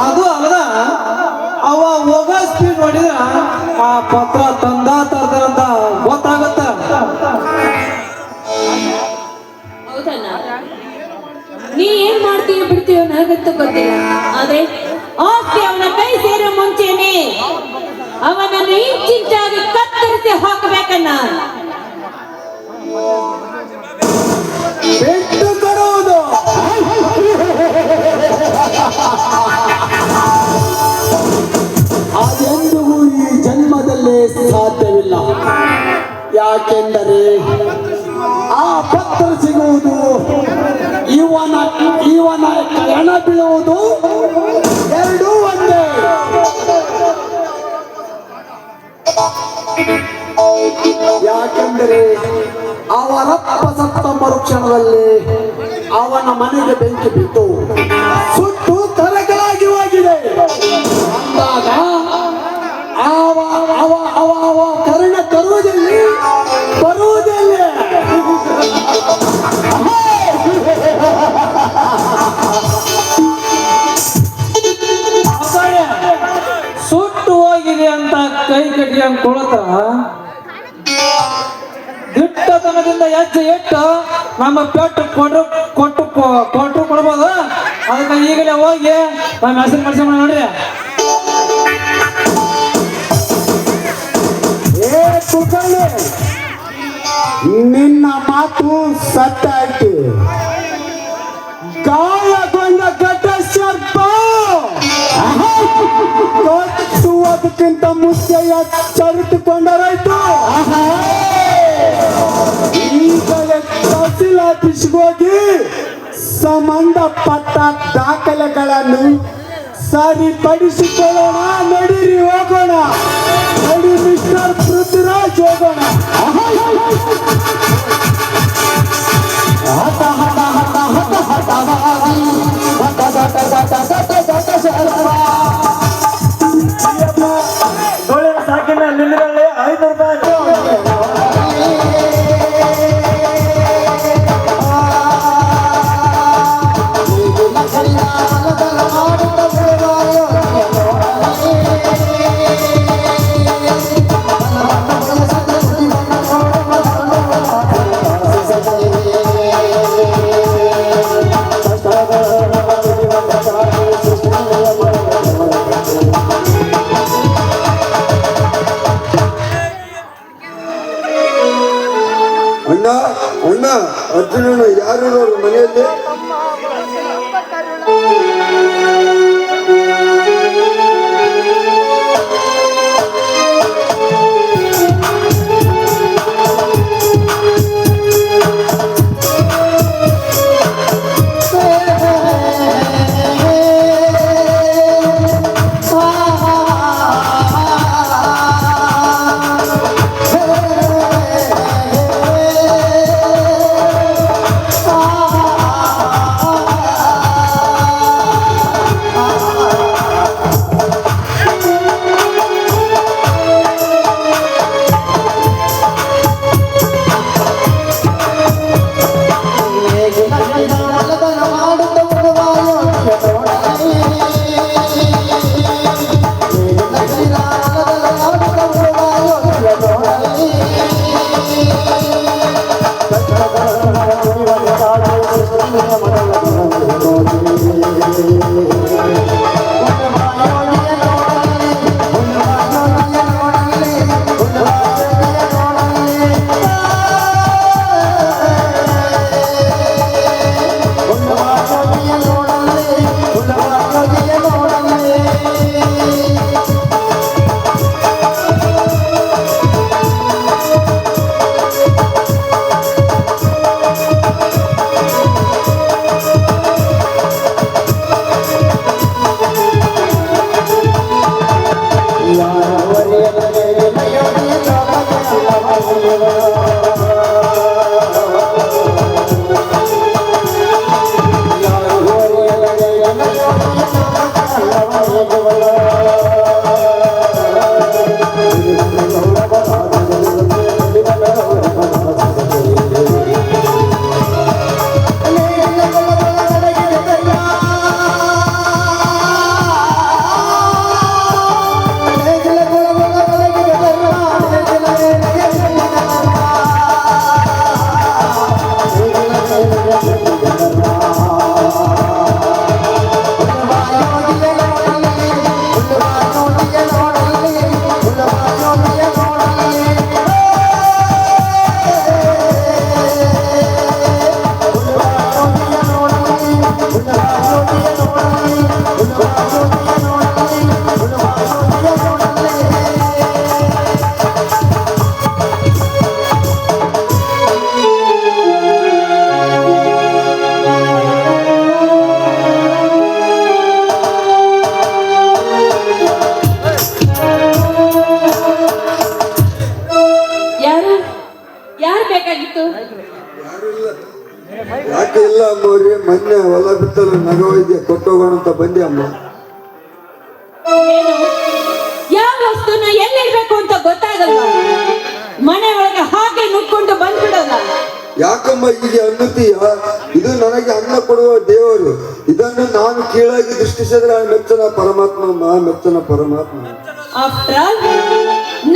ಅದು ಅಲ್ಲದ ಅವ ಹೋಗೋ ಸ್ಪೀಡ್ ನೋಡಿದ್ರ ಆ ಪತ್ರ ತಂದ ತರ್ತಾರಂತ ಗೊತ್ತಾಗತ್ತ. ಹೌದಣ್ಣ, ನೀ ಏನ್ ಮಾಡ್ತೀಯೋ ಬಿಡ್ತೀಯೋ ನನಗಂತೂ ಗೊತ್ತಿಲ್ಲ. ಆದ್ರೆ ಆಸ್ತಿ ಅವನ ಕೈ ಸೇರೋ ಮುಂಚೆನೆ ಅವನನ್ನು ಇಂಚಿಂಚಾಗಿ ಕತ್ತರಿಸಿ ಹಾಕಬೇಕಣ್ಣ. ಬಿಟ್ಟು ಕೊಡುವುದು ಅದೆಂದಿಗೂ ಈ ಜನ್ಮದಲ್ಲೇ ಸಾಧ್ಯವಿಲ್ಲ. ಯಾಕೆಂದರೆ ಆ ಪತ್ರ ಸಿಗುವುದು, ಇವನ ಹೆಣ ಬೀಳುವುದು ಎರಡೂ ಒಂದೇ. ಯಾಕೆಂದರೆ ಅವರಪ್ಪ ಸತ್ತ ಮರುಕ್ಷಣದಲ್ಲಿ ಅವನ ಮನೆಗೆ ಬೆಂಕಿ ಬಿತ್ತು, ಸುಟ್ಟು ಕರಕಲಾಗಿ ಹೋಗಿದೆ. ಅಂದಾಗ ಅವ ಅವ ಅವ ಅವ ಕರ್ಣ ತರುವುದಲ್ಲಿ ಬರುವುದಲ್ಲೇ. ಸುಟ್ಟು ಹೋಗಿದೆ ಅಂತ ಕೈ ಕಟ್ಟಿಯಂಗ್ ಕೊಳತ್ರ ದಿಟ್ಟತನದಿಂದ ಹೆಜ್ಜೆ ಇಟ್ಟು ನಮ್ಮ ಪೆಟ್ಟು ಕೊಟ್ಟು ಕೊಡ್ಬೋದು. ಅದಕ್ಕೆ ಈಗಲೇ ಹೋಗಿ ನಮ್ಮ ಹೆಸರು ಮಾಡಿಸಿ ನೋಡ್ರಿ. ಏ ಕುಕಳ್ಳಿ, ನಿನ್ನ ಮಾತು ಸತ್ಯ ಆಯ್ತು. ಗಾಯಗೊಂಡ ಘಟ ಸರ್ಪ ಕಟ್ಟುವುದಕ್ಕಿಂತ ಮುಂಚೆ ಎಚ್ಚರಿತುಕೊಂಡರಾಯ್ತು. ಈಗಲೇ ತಹಸೀಲ್ ಆಫೀಸ್ಗೆ ಹೋಗಿ ಸಂಬಂಧಪಟ್ಟ ದಾಖಲೆಗಳನ್ನು ಸರಿಪಡಿಸಿಕೊಳ್ಳೋಣ. ನಡೀರಿ, ಹೋಗೋಣ. ನಡಿ ಮಿಸ್ಟರ್ ಪೃಥ್ವಿರಾಜ್, ಹೋಗೋಣ. ಹಠ ಹಠ ಹಠ ಹಠ ಹಠ ಸಾಕಿನ ನಿಲ್ಲುಗಳೇ 5 ರೂಪಾಯಿ. ಅಣ್ಣ ಅರ್ಜುನನ ಯಾರು ಮನೆಯಲ್ಲಿ? ಬೇಕಾಗಿತ್ತು? ಯಾಕೆ ಇಲ್ಲ ಅಮ್ಮವ್ರಿ, ಮೊನ್ನೆ ಹೊಲ ಬಿತ್ತಲು ನಗವೈದ್ಯ ಕೊಟ್ಟೋಗೋಣ ಅಂತ ಬಂದೆ ಅಮ್ಮ. ಏನು ಯಾವ ವಸ್ತುನ ಎಲ್ಲಿಡ್ಬೇಕು ಅಂತ ಗೊತ್ತಾಗಲ್ಲ, ಮನೆ ಒಳಗೆ ಹಾಗೆ ನುಗ್ಕೊಂಡು ಬಂದ್ಬಿಡೋಲ್ಲ. ಯಾಕಮ್ಮ ಹೀಗೆ ಅನ್ನುತ್ತೀಯ? ಇದು ನನಗೆ ಅನ್ನ ಕೊಡುವ ದೇವರು. ಇದನ್ನು ನಾನು ಕೀಳಾಗಿ ದೃಷ್ಟಿಸಿದ್ರೆ ಮೆಚ್ಚನ ಪರಮಾತ್ಮ, ಮೆಚ್ಚನ ಪರಮಾತ್ಮ. ಆಫ್ಟರ್ ಆಲ್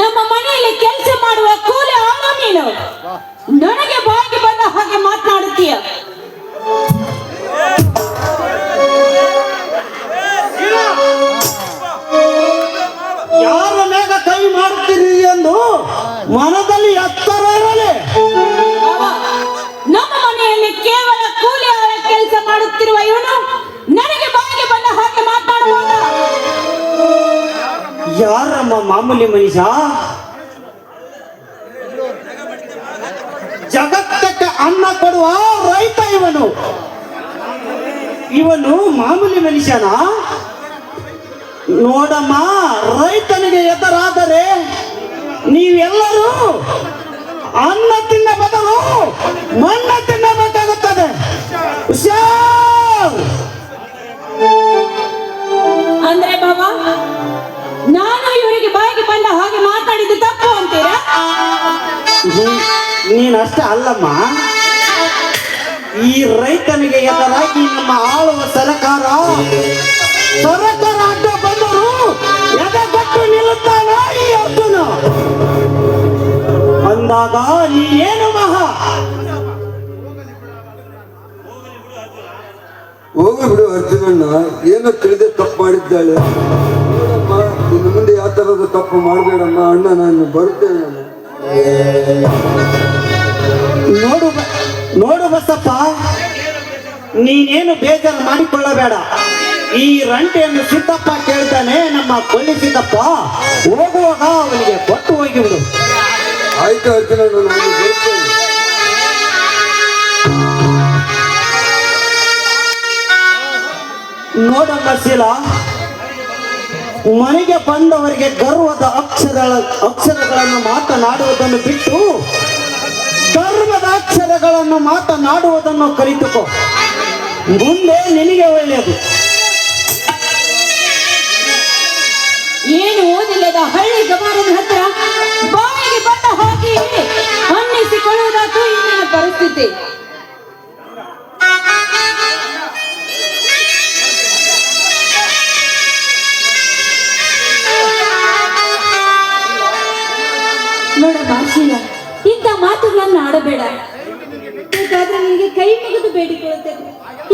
ನಮ್ಮ ಮನೆಯಲ್ಲಿ ಕೆಲಸ ಮಾಡುವ ಕೂಲಿ ಆಳು ನೀನು, ನನಗೆ ಬಾಯಿಗೆ ಬಂದ ಹಾಗೆ ಮಾತನಾಡುತ್ತೀಯ. ಯಾರ ಮೇಗ ಕೈ ಮಾಡ್ತೀರಿ ಎಂದು ಮನದಲ್ಲಿ ಎತ್ತರ ಇರಲಿ. ನಮ್ಮ ಮನೆಯಲ್ಲಿ ಕೇವಲ ಕೂಲಿ ಆಳ ಕೆಲಸ ಮಾಡುತ್ತಿರುವ ಇವನು ನನಗೆ ಬಾಯಿಗೆ ಬಂದ ಹಾಗೆ ಮಾತನಾಡುವಾಗ ಯಾರಮ್ಮ ಮಾಮೂಲಿ ಮನುಷ್ಯ? ಜಗತ್ತಕ್ಕೆ ಅನ್ನ ಕೊಡುವ ರೈತ ಇವನು. ಇವನು ಮಾಮೂಲಿ ಮನುಷ್ಯನ? ನೋಡಮ್ಮ, ರೈತನಿಗೆ ಎದುರಾದರೆ ನೀವೆಲ್ಲರೂ ಅನ್ನ ತಿನ್ನ ಬದಲು ಮಣ್ಣ ತಿನ್ನಬೇಕಾಗುತ್ತದೆ. ಹುಷಾರ್! ಅಂದ್ರೆ ಬಾಬಾ, ನಾನು ಇವರಿಗೆ ಬಾಯಿಗೆ ಬಂದ ಹಾಗೆ ಮಾತಾಡಿದ್ದು ತಪ್ಪು ಅಂತೀರಾ? ನೀನಷ್ಟೇ ಅಲ್ಲಮ್ಮ, ಈ ರೈತನಿಗೆ ಎದುರಾಗಿ ನಮ್ಮ ಆಳುವ ಸರ್ಕಾರ ಅಡ್ಡ ಬಂದರು ಎದೆಗೊಟ್ಟು ನಿಲ್ಲುತ್ತಾನ ಈ ಅರ್ಜುನ ಅಂದಾಗ ನೀ ಏನು ಮಹಾ? ಹೋಗಿ ಬಿಡು ಅರ್ಜುನಣ್ಣ, ಏನೋ ತಿಳಿದೇ ತಪ್ಪು ಮಾಡಿದ್ದಾಳೆ. ನೋಡಮ್ಮ, ಇನ್ನು ಮುಂದೆ ಯಾವ ತರದ ತಪ್ಪು ಮಾಡಬೇಡಮ್ಮ. ಅಣ್ಣ ನಾನು ಬರುತ್ತೇನೆ. ನೋಡು ಬಸಪ್ಪ, ನೀನೇನು ಬೇಜಾರು ಮಾಡಿಕೊಳ್ಳಬೇಡ. ಈ ರಂಟೆಯನ್ನು ಸಿದ್ದಪ್ಪ ಕೇಳ್ತಾನೆ, ನಮ್ಮ ಕೊಳ್ಳಿ ಸಿದ್ದಪ್ಪ. ಹೋಗುವಾಗ ಅವನಿಗೆ ಕೊಟ್ಟು ಹೋಗಿಬಿಡು. ಆಯ್ತು ಅರ್ಜುನಣ್ಣ, ನಾನು ಬರುತ್ತೇನೆ. ನೋಡಮ್ಮ ಶೀಲಾ, ಮನೆಗೆ ಬಂದವರಿಗೆ ಗರ್ವದ ಅಕ್ಷರಗಳನ್ನು ಮಾತನಾಡುವುದನ್ನು ಬಿಟ್ಟು ಧರ್ಮದ ಅಕ್ಷರಗಳನ್ನು ಮಾತನಾಡುವುದನ್ನು ಕಲಿತುಕೋ. ಮುಂದೆ ನಿನಗೆ ಒಳ್ಳೆಯದು. ಏನು ಓದಿಲ್ಲದ ಹಳ್ಳಿ ಗಮಾರನ ಹತ್ರ ಬಾಯಿಗೆ ಬಂದ ಹಾಗೆ ಅನ್ನಿಸಿಕೊಳ್ಳುವುದಾತು ಇಂದಿನ ಪರಿಸ್ಥಿತಿ. ನೋಡಮ್ಮ ಶೀಲಾ, ಇಂಥ ಮಾತುಗಳನ್ನು ಆಡಬೇಡ. ಬೇಕಾದ್ರೆ ನಿನಗೆ ಕೈ ಮುಗಿದು ಬೇಡಿಕೊಳ್ಳುತ್ತೇನೆ.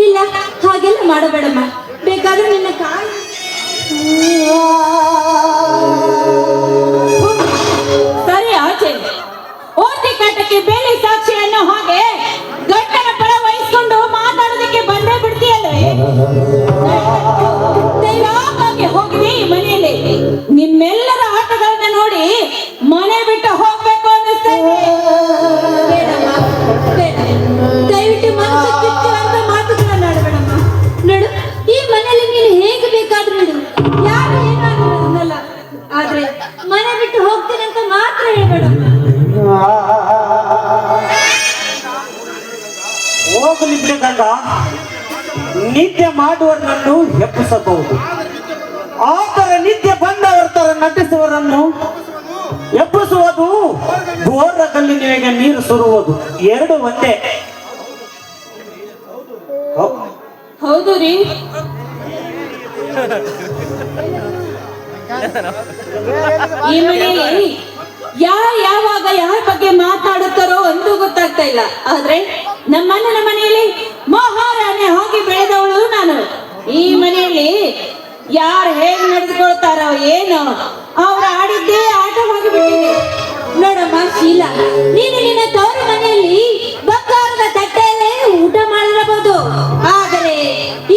ಇಲ್ಲ, ಹಾಗೆಲ್ಲ ಮಾಡಬೇಡಮ್ಮ. ಬೇಕಾದ್ರೆ ನಿನ್ನ ಕಾಲು ಸರಿ ಆಚೆ. ಓಟಿ ಕಾಟಕ್ಕೆ ಬೇಲೆ ಸಾಕ್ಷಿ ಅನ್ನೋ ಹಾಗೆ ಗಂಟನ ಪರ ವಹಿಸ್ಕೊಂಡು ಮಾತಾಡೋದಕ್ಕೆ ಬಂದೇ ಬಿಡ್ತೀಯಲ್ವೇ? ದೈವಾಗೆ ಹೋಗಿದೆ ಈ ಮನೆಯಲ್ಲಿ. ನಿಮ್ಮೆಲ್ಲರ ಆಟಗಳನ್ನ ನೋಡಿ ಮನೆ ಬಿಟ್ಟು ಹೋಗ್ಬೇಕು ಅನ್ನಿಸ್ತಾ ಇದೆ. ಬೇಡಮ್ಮ, ಬೇಡ. ದಯವಿಟ್ಟು ಮನಸ್ಸು ಚುಚ್ಚುವಂತ ಮಾತುಗಳನ್ನ ಆಡಬೇಡಮ್ಮ. ನೋಡು, ಈ ಮನೆಯಲ್ಲಿ ನೀನು ಹೇಗೆ ಬೇಕಾದ್ರೂ ನೋಡು, ಯಾರು ಏನಾಗಲ್ಲ. ಆದ್ರೆ ಮನೆ ಬಿಟ್ಟು ಹೋಗ್ತೀನಿ ಅಂತ ಮಾತ್ರ ಹೇಳ್ಬೇಡಮ್ಮ. ಹೋಗಲಿ ಬಿಡಿ ಗಂಡ, ನಿತ್ಯ ಮಾಡುವವರನ್ನು ಎಬ್ಬಿಸಬಹುದು. ಆತರ ನಿತ್ಯ ಬಂದವರ ತರ ನಟಿಸುವವರನ್ನು ಎಬ್ಬಿಸುವುದು ಘೋರ ಕಲ್ಲಿನಿಗೆ ನೀರು ಸುರುವುದು ಎರಡು ಒಂದೇ. ಹೌದು ರೀ. ಈ ಮನೆಯಲ್ಲಿ ಯಾವಾಗ ಯಾರ ಬಗ್ಗೆ ಮಾತಾಡುತ್ತಾರೋ ಒಂದು ಗೊತ್ತಾಗ್ತಾ ಇಲ್ಲ. ಆದ್ರೆ ನಮ್ಮಣ್ಣನ ಮನೆಯಲ್ಲಿ ಮಹಾರಾಣಿ ಹೋಗಿ ಬೆಳೆದವಳು ನಾನು. ಈ ಮನೆಯಲ್ಲಿ ಯಾರು ಹೇಗೆ ನಡೆದುಕೊಳ್ತಾರೋ ಏನೋ, ಅವ್ರು ಆಡಿದ್ದೇ ಆಟವಾಗಿ ಬಿಟ್ಟಿದೆ. ನೋಡಮ್ಮ ಶೀಲಾ, ನೀನು ನಿನ್ನ ತವರು ಮನೆಯಲ್ಲಿ ಬಂಗಾರದ ತಟ್ಟೆಯಲ್ಲೇ ಊಟ ಮಾಡಿರಬಹುದು. ಆದರೆ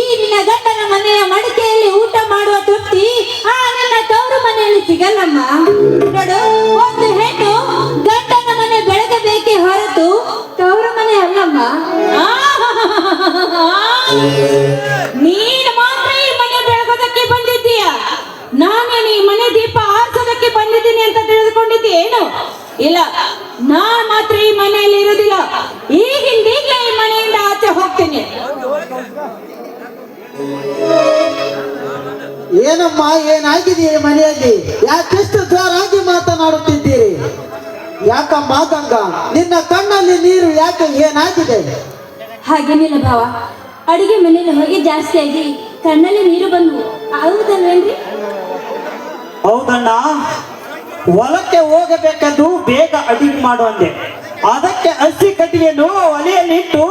ಈ ನಿನ್ನ ಗಂಡನ ಮನೆಯ ಮಡಿಕೆಯಲ್ಲಿ ಊಟ ಮಾಡುವ ತೃಪ್ತಿ ಆ ನಿನ್ನ ತವರು ಮನೆಯಲ್ಲಿ ಸಿಗಲ್ಲಮ್ಮ. ನೋಡು, ಒಂದು ಹೆಣ್ಣು ಗಂಡನ ಮನೆ ಬೆಳಗಬೇಕೇ ಹೊರತು ತವರು ಮನೆ ಅಲ್ಲಮ್ಮ. ನೀನು ಮಾತ್ರ ಈ ಮನೆ ಬೆಳಗೋದಕ್ಕೆ ಬಂದಿದ್ದೀಯ. ನಾನೇನು ಈ ಮನೆ ದೀಪ ಆರಿಸೋದಕ್ಕೆ ಬಂದಿದ್ದೀನಿ ಅಂತ ತಿಳಿದುಕೊಂಡಿದ್ದೀಯೇನು? ಇಲ್ಲ, ನಾನ್ ಮಾತ್ರ ಈ ಮನೆಯಲ್ಲಿ ಇರುವುದಿಲ್ಲ. ಈಗಿಂದೀಗಲೇ ಈ ಮನೆಯಿಂದ ಆಚೆ ಹೋಗ್ತೀನಿ. ಏನಮ್ಮ, ಏನಾಗಿದೆ ಈ ಮನೆಯಲ್ಲಿ? ಯಾಕೆಷ್ಟು ಜೋರಾಗಿ ಮಾತನಾಡುತ್ತಿದ್ದೀರಿ? ಯಾಕಮ್ಮ ಗಂಗಾ, ನಿನ್ನ ಕಣ್ಣಲ್ಲಿ ನೀರು ಯಾಕೆ? ಏನಾಗಿದೆ? ಹಾಗೇನಿಲ್ಲ ಭಾವ, ಅಡಿಗೆ ಮನೆಯಲ್ಲಿ ಹೊಗೆ ಜಾಸ್ತಿ ಆಗಿ ಕಣ್ಣಲ್ಲಿ ನೀರು ಬಂದ್ವು. ಹೌದಲ್ವೇನ್ರಿ? ಹೌದಣ್ಣ, ಹೊಲಕ್ಕೆ ಹೋಗಬೇಕಂದು ಬೇಗ ಅಡಿಗೆ ಮಾಡು ಅಂದೆ. ಅದಕ್ಕೆ ಹಸಿ ಕಟ್ಟಿಗೆನು ಒಲೆಯಲ್ಲಿಟ್ಟು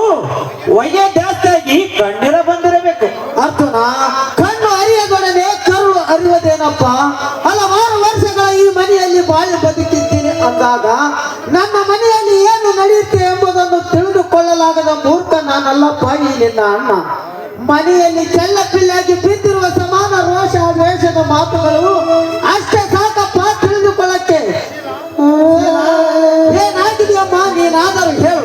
ಹೊಗೆ ಜಾಸ್ತಿಯಾಗಿ ಕಣ್ಣೀರ ಬಂದಿರಬೇಕು. ಅರ್ಜುನ, ಕಣ್ಣು ಅರಿಯದೊಡನೆ ಕರುಳು ಅರಿಯುವುದೇನಪ್ಪ? ಹಲವಾರು ವರ್ಷಗಳ ಈ ಮನೆಯಲ್ಲಿ ಬಾಳಿ ಬದುಕಿದ್ದೀನಿ ಅಂದಾಗ ನಮ್ಮ ಮನೆಯಲ್ಲಿ ಏನು ನಡೆಯುತ್ತೆ ಎಂಬುದನ್ನು ತಿಳಿದುಕೊಳ್ಳಲಾಗದ ಮೂರ್ಖ ನಾನಲ್ಲಪ್ಪ ಈ ನಿನ್ನ ಅಣ್ಣ. ಮನೆಯಲ್ಲಿ ಚೆಲ್ಲಪಿಲ್ಲಾಗಿ ಬಿದ್ದಿರುವ ಸಮಾನ ರೋಷ ದ್ವೇಷದ ಮಾತುಗಳು ಅಷ್ಟೇ ಸಾಕಪ್ಪ ತಿಳಿದುಕೊಳ್ಳಕ್ಕೆ. ಏನಾಗಿದೆಯಮ್ಮ, ನೀನಾದರೂ ಹೇಳು.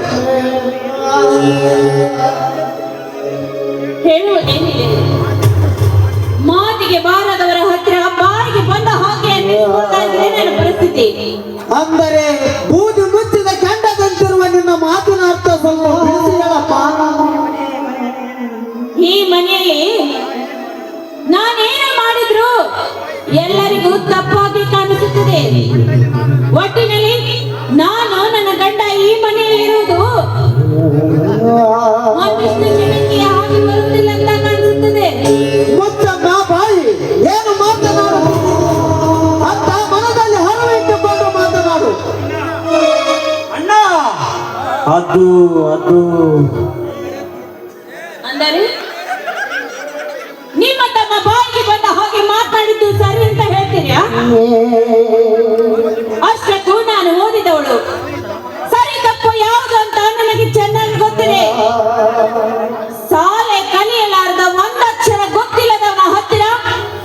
ಹೇಳುವುದೇನಿದೆ, ಮಾತಿಗೆ ಬಾರದವರ ಹತ್ತಿರ ಬಾಯಿಗೆ ಬಂದ ಹಾಗೆ ಅನ್ನಿಸುವುದಾಗಿದೆ ನನ್ನ ಪರಿಸ್ಥಿತಿ. ಅಂದರೆ ಬೂದಿ ಮುಚ್ಚಿದ ಕೆಂಡದಂತಿರುವ ನಿನ್ನ ಮಾತಿನ ಅರ್ಥ ಸ್ವಲ್ಪ ತಿಳಿಸಿ ಹೇಳಪ್ಪ. ಈ ಮನೆಯಲ್ಲಿ ನಾನೇನು ಮಾಡಿದ್ರು ಎಲ್ಲರಿಗೂ ತಪ್ಪಾಗಿ ಕಾಣಿಸುತ್ತದೆ. ಒಟ್ಟಿನಲ್ಲಿ ನಾನು ನನ್ನ ಗಂಡ ಈ ಮನೆಯಲ್ಲಿ ಇರುವುದು ಒಂದಿಷ್ಟು ಜನಕ್ಕೆ ಆಗಿ ಬರುವುದಿಲ್ಲ ಅಂತ ಕಾಣಿಸುತ್ತದೆ. ಮುಚ್ಚಮ್ಮ ಬಾಯಿ, ಏನು ಮಾತನಾಡು ಅಂತ ಮನದಲ್ಲಿ ಹರವಿಟ್ಟುಕೊಂಡು ಮಾತನಾಡು. ಅಣ್ಣ, ಅದು ಅಂದರೆ ನಿಮ್ಮ ತಮ್ಮ ಬಾಯಿಗೆ ಬಂದ ಹಾಗೆ ಮಾತನಾಡಿದ್ದು ಸರಿ ಅಂತ ಹೇಳ್ತೀರಾ? ಅಷ್ಟಕ್ಕೂ ನಾನು ಓದಿದವಳು, ಸರಿ ತಪ್ಪು ಯಾವುದು ಅಂತ ನನಗೆ ಚೆನ್ನಾಗಿ ಗೊತ್ತಿದೆ. ಶಾಲೆ ಕಲಿಯಲಾರದ ಒಂದಕ್ಷರ ಗೊತ್ತಿಲ್ಲದವನ ಹತ್ತಿರ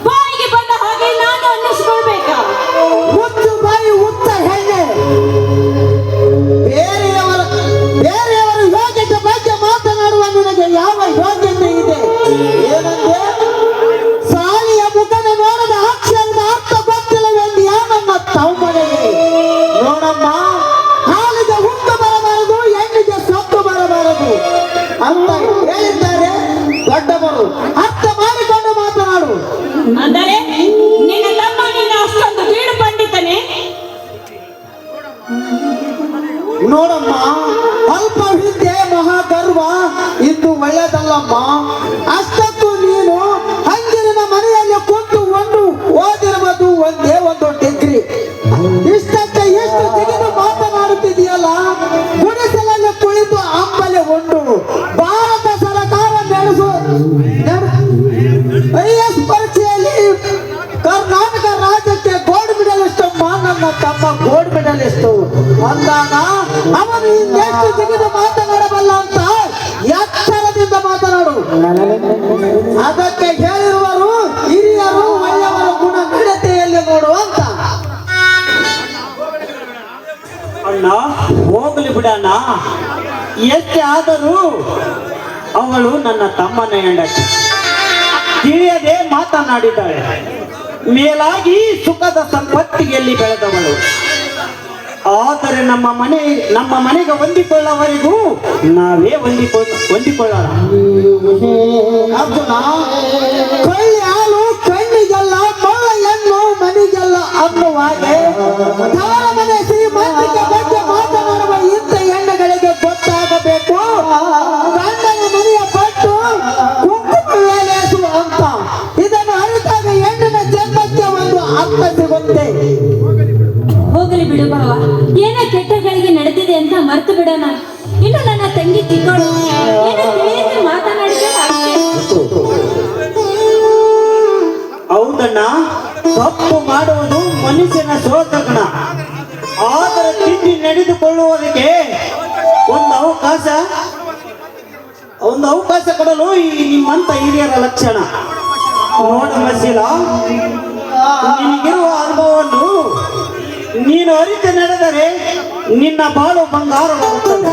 ಬಾಯಿಗೆ ಬಂದ ಹಾಗೆ ನಾನು ಅನ್ನಿಸ್ಕೊಳ್ಬೇಕಾ? ಮುಚ್ಚು ಬಾಯಿ, ಉತ್ತ ಹೆಣ್ಣೆ. ಬೇರೆಯವರ ಯೋಗ್ಯತೆ ಬಗ್ಗೆ ಮಾತನಾಡುವ ನಿನಗೆ ಯಾವ ಯೋಗ್ಯತೆ ಇದೆ? ಏನಂದ್ರೆ ಸಾಲಿಯ ಮುಖದ ನೋಡದ ಅಕ್ಷರದ ಅರ್ಥ ಗೊತ್ತಿಲ್ಲವೆಂದಿಯಾ ನನ್ನ ತಮ್ಮನಿಗೆ? ನೋಡಮ್ಮ, ಹಾಲಿಗೆ ಹುಟ್ಟು ಬರಬಾರದು, ಹೆಣ್ಣಿಗೆ ಸೊತ್ತು ಬರಬಾರದು ಅಂತ ಹೇಳಿದ್ದಾರೆ ದೊಡ್ಡವರು. ಅರ್ಥ ಮಾಡಿಕೊಂಡು ಮಾತನಾಡು. ಅಂದರೆ ನಿನ್ನ ತಮ್ಮ ನಿನ್ನ ಅಷ್ಟೊಂದು ಬೀಡು ಪಂಡಿತನೇ? ನೋಡಮ್ಮ, ಅಲ್ಪ ವಿದ್ಯೆ ಮಹಾಗರ್ವ ಇದು ಒಳ್ಳೆಯದಲ್ಲಮ್ಮ. ಅಷ್ಟಕ್ಕೂ ನೀನು ಹಂಗಿನ ಮನೆಯಲ್ಲಿ ಕುಂತು ಒಂದು ಓದಿರುವುದು ಒಂದೇ ಒಂದು ಡಿಗ್ರಿ. ಇಷ್ಟಕ್ಕೆ ಎಷ್ಟು ತೆಗೆದು ಮಾತನಾಡುತ್ತಿದೆಯಲ್ಲ. ಗುಡಿಸಲಲ್ಲಿ ಕುಳಿತು ಅಂಬಲೆ ಉಂಡು ಭಾರತ ಸರ್ಕಾರ IAS ಪರೀಕ್ಷೆಯಲ್ಲಿ ಕರ್ನಾಟಕ ರಾಜ್ಯಕ್ಕೆ ಗೋಲ್ಡ್ ಮೆಡಲಿಸ್ಟ್ ನನ್ನ ತಮ್ಮ ಗೋಲ್ಡ್ ಮೆಡಲಿಸ್ಟ್ ಅಂದಾಗ ಅವನು ಇನ್ನೆಷ್ಟು ತೆಗೆದು ಮಾತನಾಡಬಲ್ಲ ಅಂತ ಎಚ್ಚರದಿಂದ ಮಾತನಾಡು. ಅದಕ್ಕೆ ಹೇಳಿರುವರು ಹಿರಿಯರು ಒಳ್ಳೆಯವರ ಗುಣ ನಡತೆಯಲ್ಲಿ ನೋಡು ಅಂತ. ಅಣ್ಣ, ಹೋಗಲಿ ಬಿಡಣ್ಣ. ಎಷ್ಟೇ ಆದರೂ ಅವಳು ನನ್ನ ತಮ್ಮನ ಹೆಂಡತಿ. ತಿಳಿಯದೆ ಮಾತನಾಡಿದ್ದಾಳೆ. ಮೇಲಾಗಿ ಸುಖದ ಸಂಪತ್ತಿಗೆಯಲ್ಲಿ ಬೆಳೆದವಳು. ಆದರೆ ನಮ್ಮ ಮನೆಗೆ ಹೊಂದಿಕೊಳ್ಳುವವರೆಗೂ ನಾವೇ ಹೊಂದಿಕೊಳ್ಳೋಣ. ಅರ್ಜುನ, ಕಳ್ಳಿ ಹಾಲು ಕಣ್ಣಿಗೆಲ್ಲ, ಮಳ್ಳ ಹೆಣ್ಣು ಮನಿಗೆಲ್ಲ ಅನ್ನುವಾಗೆ ತವರ ಮನೆ ಶ್ರೀಮಂತಿಕೆ ಬಗ್ಗೆ ಮಾತನಾಡುವ ಇಂಥ ಹೆಣ್ಣುಗಳಿಗೆ ಗೊತ್ತಾಗಬೇಕು ಗಂಡನ ಮನೆಯ ಪಟ್ಟು ಕುಂಕುಮ ವೇಲೇಸು ಅಂತ. ಇದನ್ನು ಅರಿತಾಗ ಹೆಣ್ಣಿನ ಜನ್ಮಕ್ಕೆ ಒಂದು ಅರ್ಥ ಸಿಗುತ್ತೆ. ಹೋಗಲಿ ಬಿಡು ಭಾವ, ಏನೋ ಕೆಟ್ಟಗಳಿಗೆ ನಡೆದಿದೆ ಅಂತ ಮರ್ತು ಬಿಡೋಣ. ಇನ್ನು ನನ್ನ ತಂಗಿ ಚಿಕ್ಕಳು ಏನೋ ತಿಳಿಯದೆ ಮಾತನಾಡಿದ್ರೆ ಹೌದಣ್ಣ, ತಪ್ಪು ಮಾಡುವುದು ಮನುಷ್ಯನ ಸೋತ ಗುಣ. ಆದರೆ ತಿಂಡಿ ನಡೆದುಕೊಳ್ಳುವುದಕ್ಕೆ ಒಂದು ಅವಕಾಶ ಕೊಡಲು ಈ ನಿಮ್ಮಂತ ಹಿರಿಯರ ಲಕ್ಷಣ. ನೋಡಮ್ಮ ಶೀಲಾ, ನಿನಗಿರುವ ಅನುಭವವನ್ನು ನೀನು ಅರಿತು ನಡೆದರೆ ನಿನ್ನ ಬಾಳು ಬಂಗಾರವಾಗುತ್ತದೆ.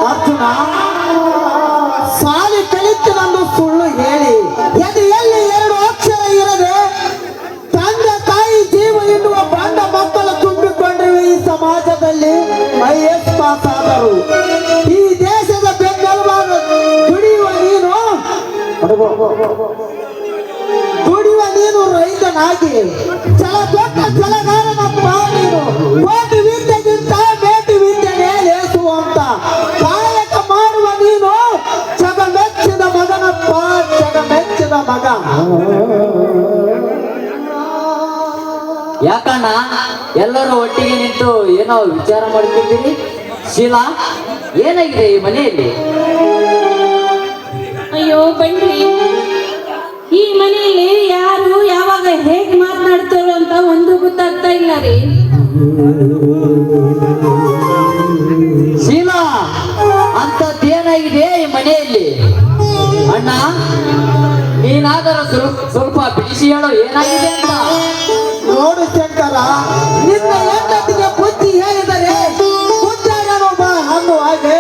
ಅರ್ಜುನ, ಸಾಲಿ ಕಲಿತನನ್ನು ಸುಳ್ಳು ಹೇಳಿ ಎದೆಯಲ್ಲಿ ಎರಡು ಅಕ್ಷರ ಇರದೆ ತಂದೆ ತಾಯಿ ಜೀವ ಎನ್ನುವ ಬಂಡ ದುಡಿಯುವ ನೀನು ರೈತನಾಗಿ ದೊಡ್ಡ ಛಲಗಾರನಪ್ಪ ನೀನು. ಕೋಟಿ ವಿದ್ಯೆಗಿಂತ ಬೇಟಿ ವಿದ್ಯೆನೇ ಲೇಸುವಂತ ಕಾಯಕ ಮಾಡುವ ನೀನು ಜಗಮೆಚ್ಚಿದ ಮಗನಪ್ಪ, ಜಗಮೆಚ್ಚಿದ ಮಗ. ಯಾಕಣ್ಣ ಎಲ್ಲರೂ ಒಟ್ಟಿಗೆ ನಿಂತು ಏನೋ ವಿಚಾರ ಮಾಡ್ತಿದ್ದೀರಿ? ಶೀಲಾ, ಏನಾಗಿದೆ ಈ ಮನೆಯಲ್ಲಿ? ಅಯ್ಯೋ ಬನ್ರಿ, ಈ ಮನೆಯಲ್ಲಿ ಯಾರು ಯಾವಾಗ ಹೇಗೆ ಮಾತನಾಡ್ತಾರೋ ಅಂತ ಒಂದು ಗೊತ್ತಾಗ್ತಾ ಇಲ್ಲ ರೀ. ಶೀಲಾ, ಅಂತದ್ದೇನಾಗಿದೆ ಈ ಮನೆಯಲ್ಲಿ? ಅಣ್ಣ, ನೀನಾದರೂ ಸ್ವಲ್ಪ ಬಿಡಿಸಿ ಹೇಳು, ಏನಾಗಿದೆ ಅಂತ. ನೋಡು ಶಂಕರ, ನಿನ್ನ ಹೆಂಡತಿಗೆ ಬುದ್ಧಿ ಹೇಳಿದರೆ ಬುದ್ಧಾಗನೊಬ್ಬ ಅನ್ನುವ ಹಾಗೆ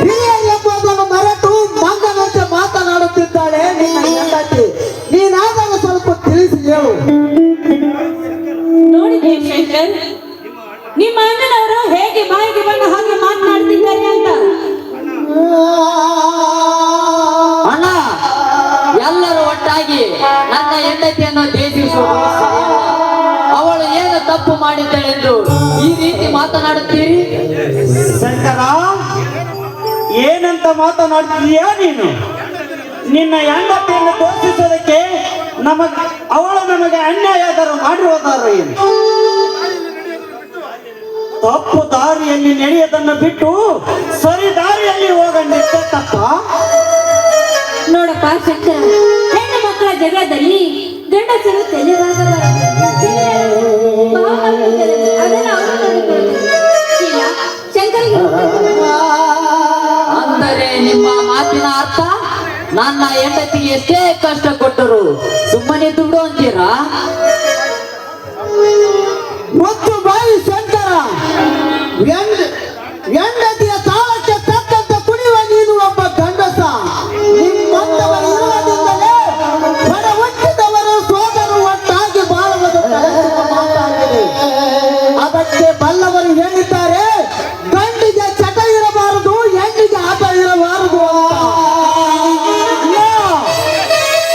ಹಿರಿಯರು ಎಂಬುದನ್ನು ಮರೆತು ಮಂಗನಂತೆ ಮಾತನಾಡುತ್ತಿದ್ದಾಳೆ ನಿನ್ನ ಹೆಂಡತಿ. ನೀನಾದರೂ ಸ್ವಲ್ಪ ತಿಳಿಸಿ ಹೇಳು. ನೋಡಿದೆ ಶಂಕರ್, ನಿಮ್ಮ ಅಣ್ಣನವರು ಹೇಗೆ ಬಾಯಿಗೆ ಬಂದ ಹಾಗೆ ಮಾತನಾಡ್ತಿದ್ದಾರೆ ಅಂತ. ಅಣ್ಣ, ಎಲ್ಲರೂ ಒಟ್ಟಾಗಿ ನನ್ನ ಹೆಂಡತಿಯನ್ನು ದ್ವೇಷಿಸುವುದು ಅವಳು ಏನು ತಪ್ಪು ಮಾಡಿದ್ದಳೆಂದು ಈ ರೀತಿ ಮಾತನಾಡುತ್ತೀರಿ? ಶಂಕರ, ಏನಂತ ಮಾತನಾಡ್ತೀಯಾ ನೀನು? ನಿನ್ನ ಹೆಂಡತಿಯನ್ನು ದೋಷಿಸೋದಕ್ಕೆ ಅವಳು ನಮಗೆ ಅನ್ಯಾಯದರೂ ಮಾಡಿರುವುದಾರು ಏನು? ತಪ್ಪು ದಾರಿಯಲ್ಲಿ ನಡೆಯೋದನ್ನು ಬಿಟ್ಟು ಸರಿ ದಾರಿಯಲ್ಲಿ ಹೋಗಂಡಿದ್ದೆ ತಪ್ಪ? ನೋಡಪ್ಪ ಶಂಕರ, ಹೆಣ್ಣು ಮಕ್ಕಳ ಜಗದಲ್ಲಿ ಗಂಡಸರು ತೆಲೆವಾದವರು. ಅದನ್ನ ಅವರು ನೋಡಿಕೊಳ್ಳಬೇಕು. ಇಲ್ಲ, ಶಂಕರಿಗೆ ಅಂದರೆ ನಿಮ್ಮ ಮಾತಿನ ಅರ್ಥ ನನ್ನ ಹೆಂಡತಿಗೆ ಎಷ್ಟೇ ಕಷ್ಟ ಕೊಟ್ಟರು ಸುಮ್ಮನೆ ದುಡ್ಡು ಅಂತೀರಾ? ಮತ್ತು ಬಾಯಿ ಶಂಕರ, ಹೆಂಡತಿಯ ತಾಳಕ್ಕೆ ತಕ್ಕಂತೆ ಕುಣಿಯುವ ನೀನು ಒಬ್ಬ ಗಂಡಸ. ನಿಮ್ಮಂತವ ಇರುವುದರಿಂದಲೇ ಬಡ ಹುಟ್ಟಿದವರು ಸೋದರು ಒಟ್ಟಾಗಿ ಬಾಳುವುದು ಮಾತಾಗಿದೆ. ಅದಕ್ಕೆ ಬಲ್ಲವರು ಹೇಳಿದ್ದಾರೆ, ಗಂಡಿಗೆ ಚಟ ಇರಬಾರದು, ಹೆಣ್ಣಿಗೆ ಆಟ ಇರಬಾರದು.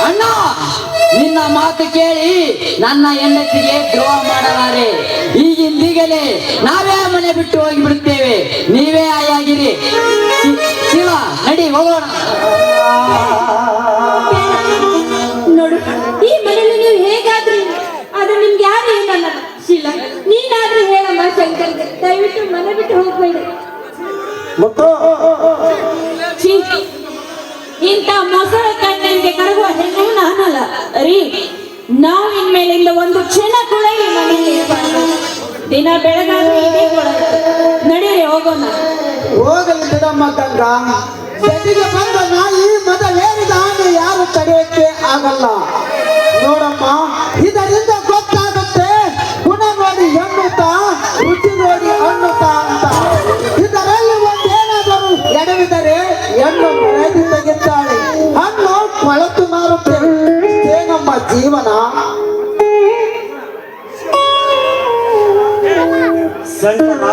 ಅಣ್ಣ, ನಿನ್ನ ಮಾತು ಕೇಳಿ ನನ್ನ ಹೆಂಡತಿಗೆ ದ್ರೋಹ ಮಾಡಲಾರೆ. ಈಗಿಂದೀಗಲೇ ನಾವೇ ಮನೆ ಬಿಟ್ಟು ಹೋಗಿಬಿಡುತ್ತೇವೆ, ನೀವೇ ಆಯಾಗಿರಿ. ಶಿವ, ನಡಿ ಹೋಗೋಣ. ನೋಡು, ಈ ಮನೆಯಲ್ಲಿ ನೀವು ಹೇಗಾದ್ರೂ ಆದ್ರೆ ನಿಮ್ಗೆ ಯಾರು ಏನಲ್ಲ. ಶೀಲಾ, ನೀನಾದ್ರೂ ಹೇಳಮ್ಮ ಶಂಕರ್ಗೆ, ದಯವಿಟ್ಟು ಮನೆ ಬಿಟ್ಟು ಹೋಗ್ಬೇಡಿ. ಮತ್ತು ಛೀ, ಇಂಥ ಮೊಸಳ ಕಣ್ಣಿಗೆ ಕರಗುವ ಹೆಣ್ಣು ನಾನಲ್ಲ ರೀ. ನಾವು ಇನ್ಮೇಲಿಂದ ಒಂದು ಕ್ಷಣ ಕೂಡ ಈ ಮನೆಯಲ್ಲಿ ಇರಬಾರ್ದು. ದಿನ ಬೆಳಗಾದ್ರೆ ಇದೇ ಕೊಡೋದು. ನಡೀರಿ ಹೋಗೋಣ. ಹೋಗಲಿ ಬಿಡಮ್ಮ ಗಂಗಾ, ಜೊತೆಗೆ ಬಂದ ನಾಯಿ ಮೊದಲೇರಿದ ಆನೆ ಯಾರು ತಡೆಯಕ್ಕೆ ಆಗಲ್ಲ. ನೋಡಮ್ಮ, ಇದರಿಂದ ಗೊತ್ತಾಗುತ್ತೆ ಗುಣ ನೋಡಿ ಎನ್ನುತ್ತಾ, ರುಚಿ ನೋಡಿ ಅನ್ನುತ್ತಾ ಅಂತ. ಇದರಲ್ಲಿ ಒಂದೇನಾದರೂ ಎಡವಿದರೆ ಹೆಣ್ಣು ಮರೆದು ತೆಗೆಯುತ್ತಾಳೆ, ಹಣ್ಣು ಕೊಳತು ಮಾರುತ್ತೆ. ಇದೇ ನಮ್ಮ ಜೀವನ. ಶಂಕರ,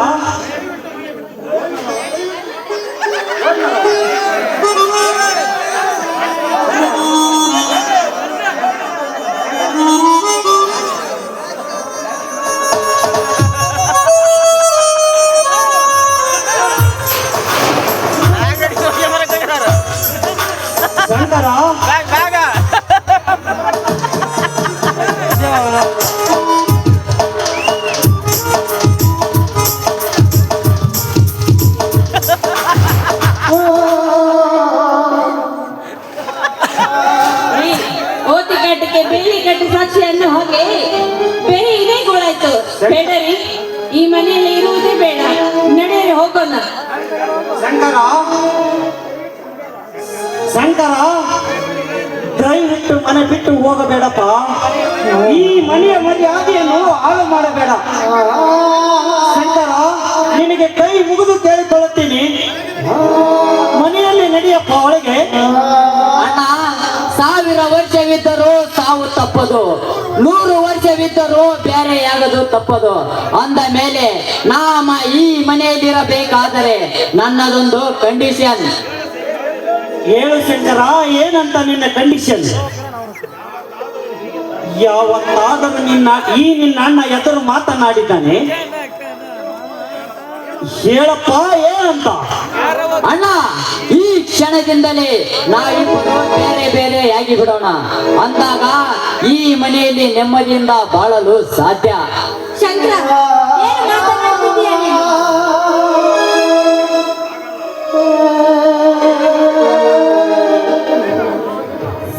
ಶಂಕರ, ಓತಿ ಕಟ್ಟಕ್ಕೆ ಬೆಳ್ಳಿ ಕಟ್ಟು ಸಾಕ್ಷಿ ಅನ್ನೋ ಹಾಗೆ ಬೇರೆ ಇದೇ ಗೋಳಾಯ್ತು. ಬೇಡರಿ, ಈ ಮನೆಯಲ್ಲಿ ಇರುವುದೇ ಬೇಡ. ನಡೆಯರಿ ಹೋಗೋಣ. ಶಂಕರ, ಶಂಕರ, ದಯವಿಟ್ಟು ಮನೆ ಬಿಟ್ಟು ಹೋಗಬೇಡಪ್ಪ. ಈ ಮನೆಯ ಮರ್ಯಾದೆಯನ್ನು ಹಾಳು ಮಾಡಬೇಡ. ಶಂಕರ, ನಿನಗೆ ಕೈ ಮುಗಿದು ಕೇಳಿಕೊಳ್ಳುತ್ತೀನಿ, ಮನೆಯಲ್ಲಿ ನಡೆಯಪ್ಪ ಒಳಗೆ. ಅಣ್ಣ, 1000 ವರ್ಷವಿದ್ದರೂ ಸಾವು ತಪ್ಪದು, 100 ವರ್ಷವಿದ್ದರೂ ಬೇರೆಯಾಗದು ತಪ್ಪದು. ಅಂದ ಮೇಲೆ ಈ ಮನೆಯಲ್ಲಿರಬೇಕಾದರೆ ನನ್ನದೊಂದು ಕಂಡೀಷನ್. ಹೇಳು ಶಂಕರ, ಏನಂತ ನಿನ್ನ ಕಂಡೀಷನ್? ಯಾವತ್ತಾದರೂ ನಿನ್ನ ಅಣ್ಣ ಎದುರು ಮಾತನಾಡಿದ್ದಾನೆ? ಹೇಳಪ್ಪ, ಏನಂತ? ಅಣ್ಣ, ಈ ಕ್ಷಣದಿಂದಲೇ ನಾವಿಬ್ಬರು ಬೇರೆ ಬೇರೆ ಆಗಿ ಬಿಡೋಣ ಅಂದಾಗ ಈ ಮನೆಯಲ್ಲಿ ನೆಮ್ಮದಿಯಿಂದ ಬಾಳಲು ಸಾಧ್ಯ. ಶಂಕರ, ಏನು ಮಾತನಾಡ್ತಿದ್ದೀಯ ನೀನು?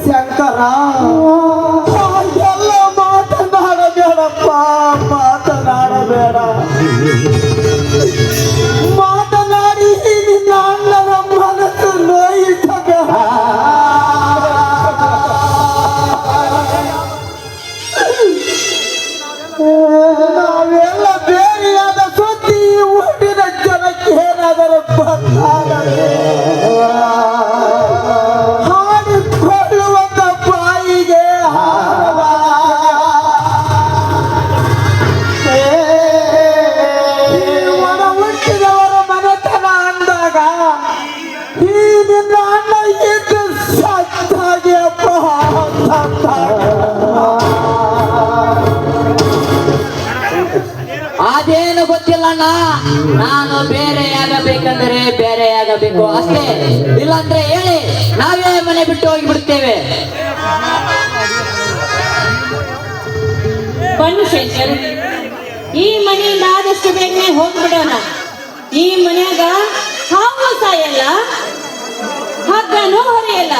ಶಂಕರ, ಎಲ್ಲ ಮಾತನಾಡಬೇಡಪ್ಪ, ಮಾತನಾಡಬೇಡ. ಮಾತನಾಡಿ ನಿನ್ನ ಅಣ್ಣನ ಮನಸ್ಸು ನೋಯಿಸಬೇಡ. ನಾವೆಲ್ಲ ಬೇರೆಯಾದ ಸುದ್ದಿ ಊರಿನ ಜನಕ್ಕೆ ಏನಾದರೂ ಗೊತ್ತಾಗದೆ ಹಾಡಿಕೊಳ್ಳುವಂತ ಬಾಯಿಗೆ ಒಡ ಹುಟ್ಟಿದವರ ಮನೆತನ ಅಂದಾಗ ಈ ನಿನ್ನ ಅಣ್ಣ ಇದ್ದು ಸತ್ತಾಗಿ ಅಪ್ಪ ಅದೇನು ಗೊತ್ತಿಲ್ಲಣ್ಣ. ನಾನು ಬೇರೆಯಾಗಬೇಕಂದ್ರೆ ಬೇರೆಯಾಗಬೇಕು ಅಷ್ಟೇ. ಇಲ್ಲಾಂದ್ರೆ ಹೇಳಿ, ನಾವೇ ಮನೆ ಬಿಟ್ಟು ಹೋಗಿ ಬಿಡ್ತೇವೆ. ಬನ್ನಿ ಶಂಕರ್, ಈ ಮನೆಯಿಂದ ಆದಷ್ಟು ಬೇಗನೆ ಹೋಗ್ಬಿಡೋಣ. ಈ ಮನ್ಯಾಗ ಹಾವು ಸಾಯಲ್ಲ, ಹಗ್ಗನೂ ಹೊರೆಯಲ್ಲ.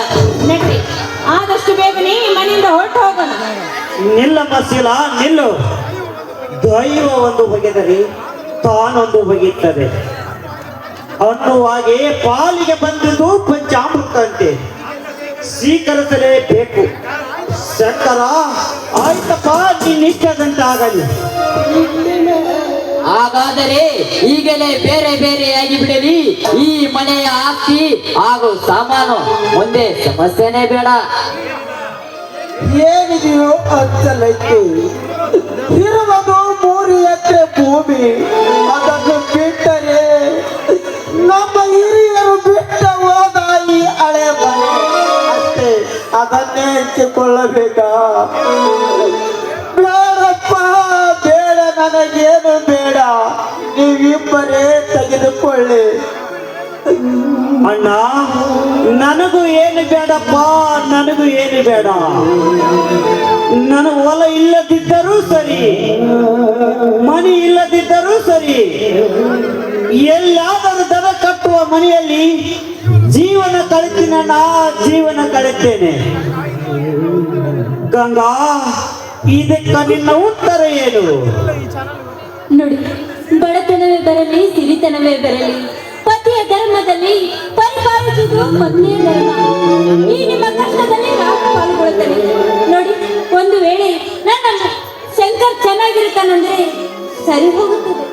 ನಡ್ರಿ, ಆದಷ್ಟು ಬೇಗನೆ ಈ ಮನೆಯಿಂದ ಹೊರಟು ಹೋಗೋಣ. ನಿಲ್ಲಮ್ಮ ಶೀಲಾ, ನಿಲ್ಲು. ದೈವ ಒಂದು ಬಗೆದರೆ ತಾನೊಂದು ಬಗೆಯುತ್ತದೆ ಅನ್ನುವಾಗೆ ಪಾಲಿಗೆ ಬಂದಿದ್ದು ಪಂಚಾಮೃತ ಅಂತೆ, ಸ್ವೀಕರಿಸಲೇಬೇಕು. ಶಂಕರ, ಆಯ್ತಪ್ಪ, ನೀನಿಷ್ಟದಂತೆ ಆಗಲಿ. ಹಾಗಾದರೆ ಈಗಲೇ ಬೇರೆ ಬೇರೆಯಾಗಿ ಬಿಡಲಿ. ಈ ಮನೆಯ ಆಸ್ತಿ ಹಾಗೂ ಸಾಮಾನು ಮುಂದೆ ಸಮಸ್ಯೆನೇ ಬೇಡ. ಏನಿದೆಯೋ ಅಚ್ಚಲೈತೆ. ಇರುವುದು 3 ಎಕರೆ ಭೂಮಿ. ಅದನ್ನು ಬಿಟ್ಟರೆ ನಮ್ಮ ಹಿರಿಯರು ಬಿಟ್ಟ ಹೋದ ಈ ಹಳೆ ಮನೆ ಅಷ್ಟೇ, ಅದನ್ನೇ ಹಂಚಿಕೊಳ್ಳಬೇಕಾ? ಬೇಡಪ್ಪ, ಬೇಡ, ನನಗೇನು ಬೇಡ. ನೀವಿಬ್ಬರೇ ತೆಗೆದುಕೊಳ್ಳಿ. ಅಣ್ಣ, ನನಗೂ ಏನು ಬೇಡಪ್ಪ, ನನಗೂ ಏನು ಬೇಡ. ನನಗೆ ಹೊಲ ಇಲ್ಲದಿದ್ದರೂ ಸರಿ, ಮನೆ ಇಲ್ಲದಿದ್ದರೂ ಸರಿ, ಎಲ್ಲಾದರೂ ದನ ಕಟ್ಟುವ ಮನೆಯಲ್ಲಿ ಜೀವನ ಕಳಿತೀನಣ್ಣ, ಜೀವನ ಕಳಿತೇನೆ. ಗಂಗಾ, ಇದಕ್ಕೆ ನಿನ್ನ ಉತ್ತರ ಏನು? ನೋಡಿ, ಬಡತನವೇ ಬರಲಿ, ಸಿರಿತನವೇ ಬರಲಿ, ಪತಿಯ ಧರ್ಮದಲ್ಲಿ ಪರಿಪಾಲಿಸುವುದು ಪತ್ನಿಯ ಧರ್ಮ. ಈ ನಿಮ್ಮ ಕಷ್ಟದಲ್ಲಿ ನಾನು ಪಾಲ್ಗೊಳ್ಳುತ್ತೇನೆ. ನೋಡಿ, ಒಂದು ವೇಳೆ ನನ್ನ ಶಂಕರ್ ಚೆನ್ನಾಗಿರ್ತಾನಂದ್ರೆ ಸರಿ ಹೋಗುತ್ತದೆ.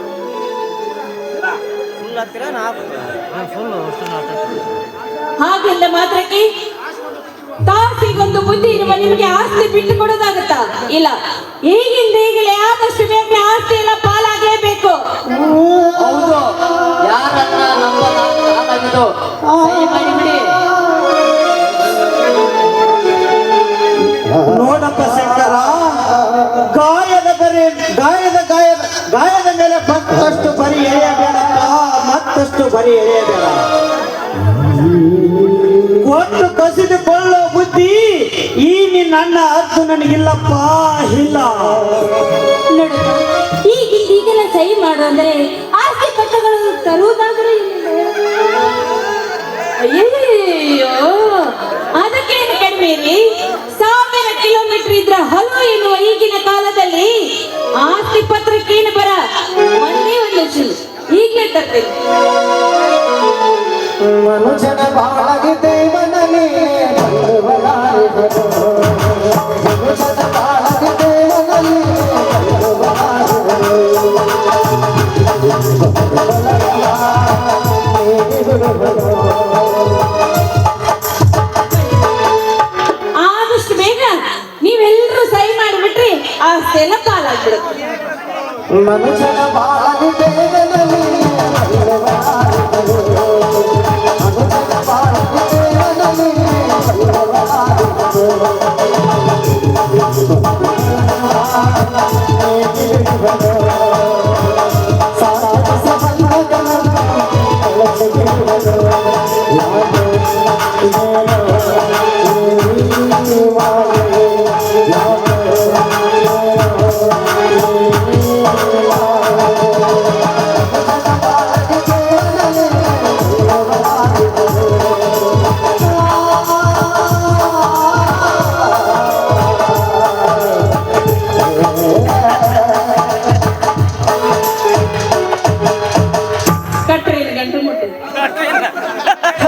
ಹಾಗೆಲ್ಲ ಮಾತ್ರಕ್ಕೆ ತಾಸಿಗೊಂದು ಬುದ್ಧಿ ಇರುವ ನಿಮಗೆ ಆಸ್ತಿ ಬಿಟ್ಟು ಕೊಡೋದಾಗತ್ತಾ? ಇಲ್ಲ, ಈಗಿಂದ ಈಗಲೇ ಆದಷ್ಟು ಬೇಗ ಆಸ್ತಿ ಎಲ್ಲ ಪಾಲಾಗಲೇಬೇಕು. ಹೌದು, ಯಾರನ್ನ ನಂಬದ ಕಾಲವಿದು. ಸಹಿ ಮಾಡಿಬಿಡಿ. ನೋಡಪ್ಪ ಶಂಕರ, ಗಾಯದ ಮೇಲೆ ಮತ್ತಷ್ಟು ಬರಿ ಎಳೆಯಬೇಡಪ್ಪ, ಮತ್ತಷ್ಟು ಬರಿ ಎಳೆಯಬೇಡ. ಕೊಟ್ಟು ಕಸಿದುಕೊಳ್ಳೋ ಬುದ್ಧಿ ಈ ನಿನ್ನ ಅಣ್ಣ ಅರ್ಥ ನನಗಿಲ್ಲಪ್ಪ, ಇಲ್ಲ. ನೋಡಪ್ಪ, ಈಗೆಲ್ಲ ಸಹಿ ಮಾಡು ಅಂದ್ರೆ ಆಸ್ತಿ ಪತ್ರಗಳು ತರುವುದಾದ್ರೆ ಅಯ್ಯೋ, ಅದಕ್ಕೇನು ಕಡಿಮೆ ರೀ. 1000 ಕಿಲೋಮೀಟರ್ ಇದ್ರ ಹಲವು ಎನ್ನುವ ಈಗಿನ ಕಾಲದಲ್ಲಿ ಆಸ್ತಿ ಪತ್ರಕ್ಕೇನು ಬರ, ಒಂದೇ ಒಂದು ಶುಲ್ ಈಗಲೇ ತರ್ತೇನೆ. ಮನುಷ್ಯನ ಬಾಳಗಿ ದೇವನಲ್ಲಿ ಮನುಷ್ಯನ ಬಾಳಗಿ ದೇವನಲ್ಲಿ ಆದಷ್ಟು ಬೇಗ ನೀವೆಲ್ಲರೂ ಸಹಿ ಮಾಡಿಬಿಟ್ರಿ ಆಸ್ತಿ ಎಲ್ಲ ಪಾಲಾಗ್ಬಿಡುತ್ತೆ. ಮನುಷ್ಯನ ಬಾಳಗಿ ದೇವನಲ್ಲಿ ಮನುಷ್ಯನ ಬಾಳಗಿ ದೇವನಲ್ಲಿ ಕಟ್ರಿ ಇಲ್ಲಿ ಗಂಟು ಮುಟ್ಟಿ.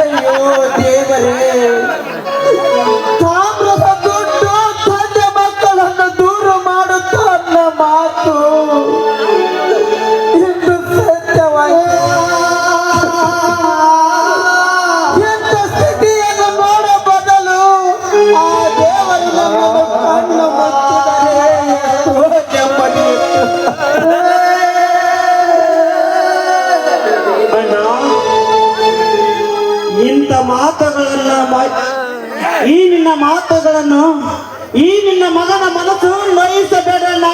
ಅಯ್ಯೋ ದೇವರೇ, ತಾಮ್ರದ ದುಡ್ಡು ತಂದೆ ಮಕ್ಕಳನ್ನು ದೂರ ಮಾಡುತ್ತಾ ಅನ್ನೋ ಮಾತು ಇಂದು ಸತ್ಯವಾಗಿದೆ. ಎಂಥ ಸ್ಥಿತಿಯನ್ನು ನೋಡೋ ಬದಲು ಆ ದೇವರು ನಮ್ಮನ್ನು ಕಣ್ಣು ಮುಚ್ಚಿದರೆ ಎಷ್ಟೋ ನೆಮ್ಮದಿ. ಅಣ್ಣ, ಇಂಥ ಮಾತುಗಳನ್ನ ಈ ನಿನ್ನ ಮಗನ ಮನಸ್ಸು ನೋಯಿಸಬೇಡಣ್ಣ,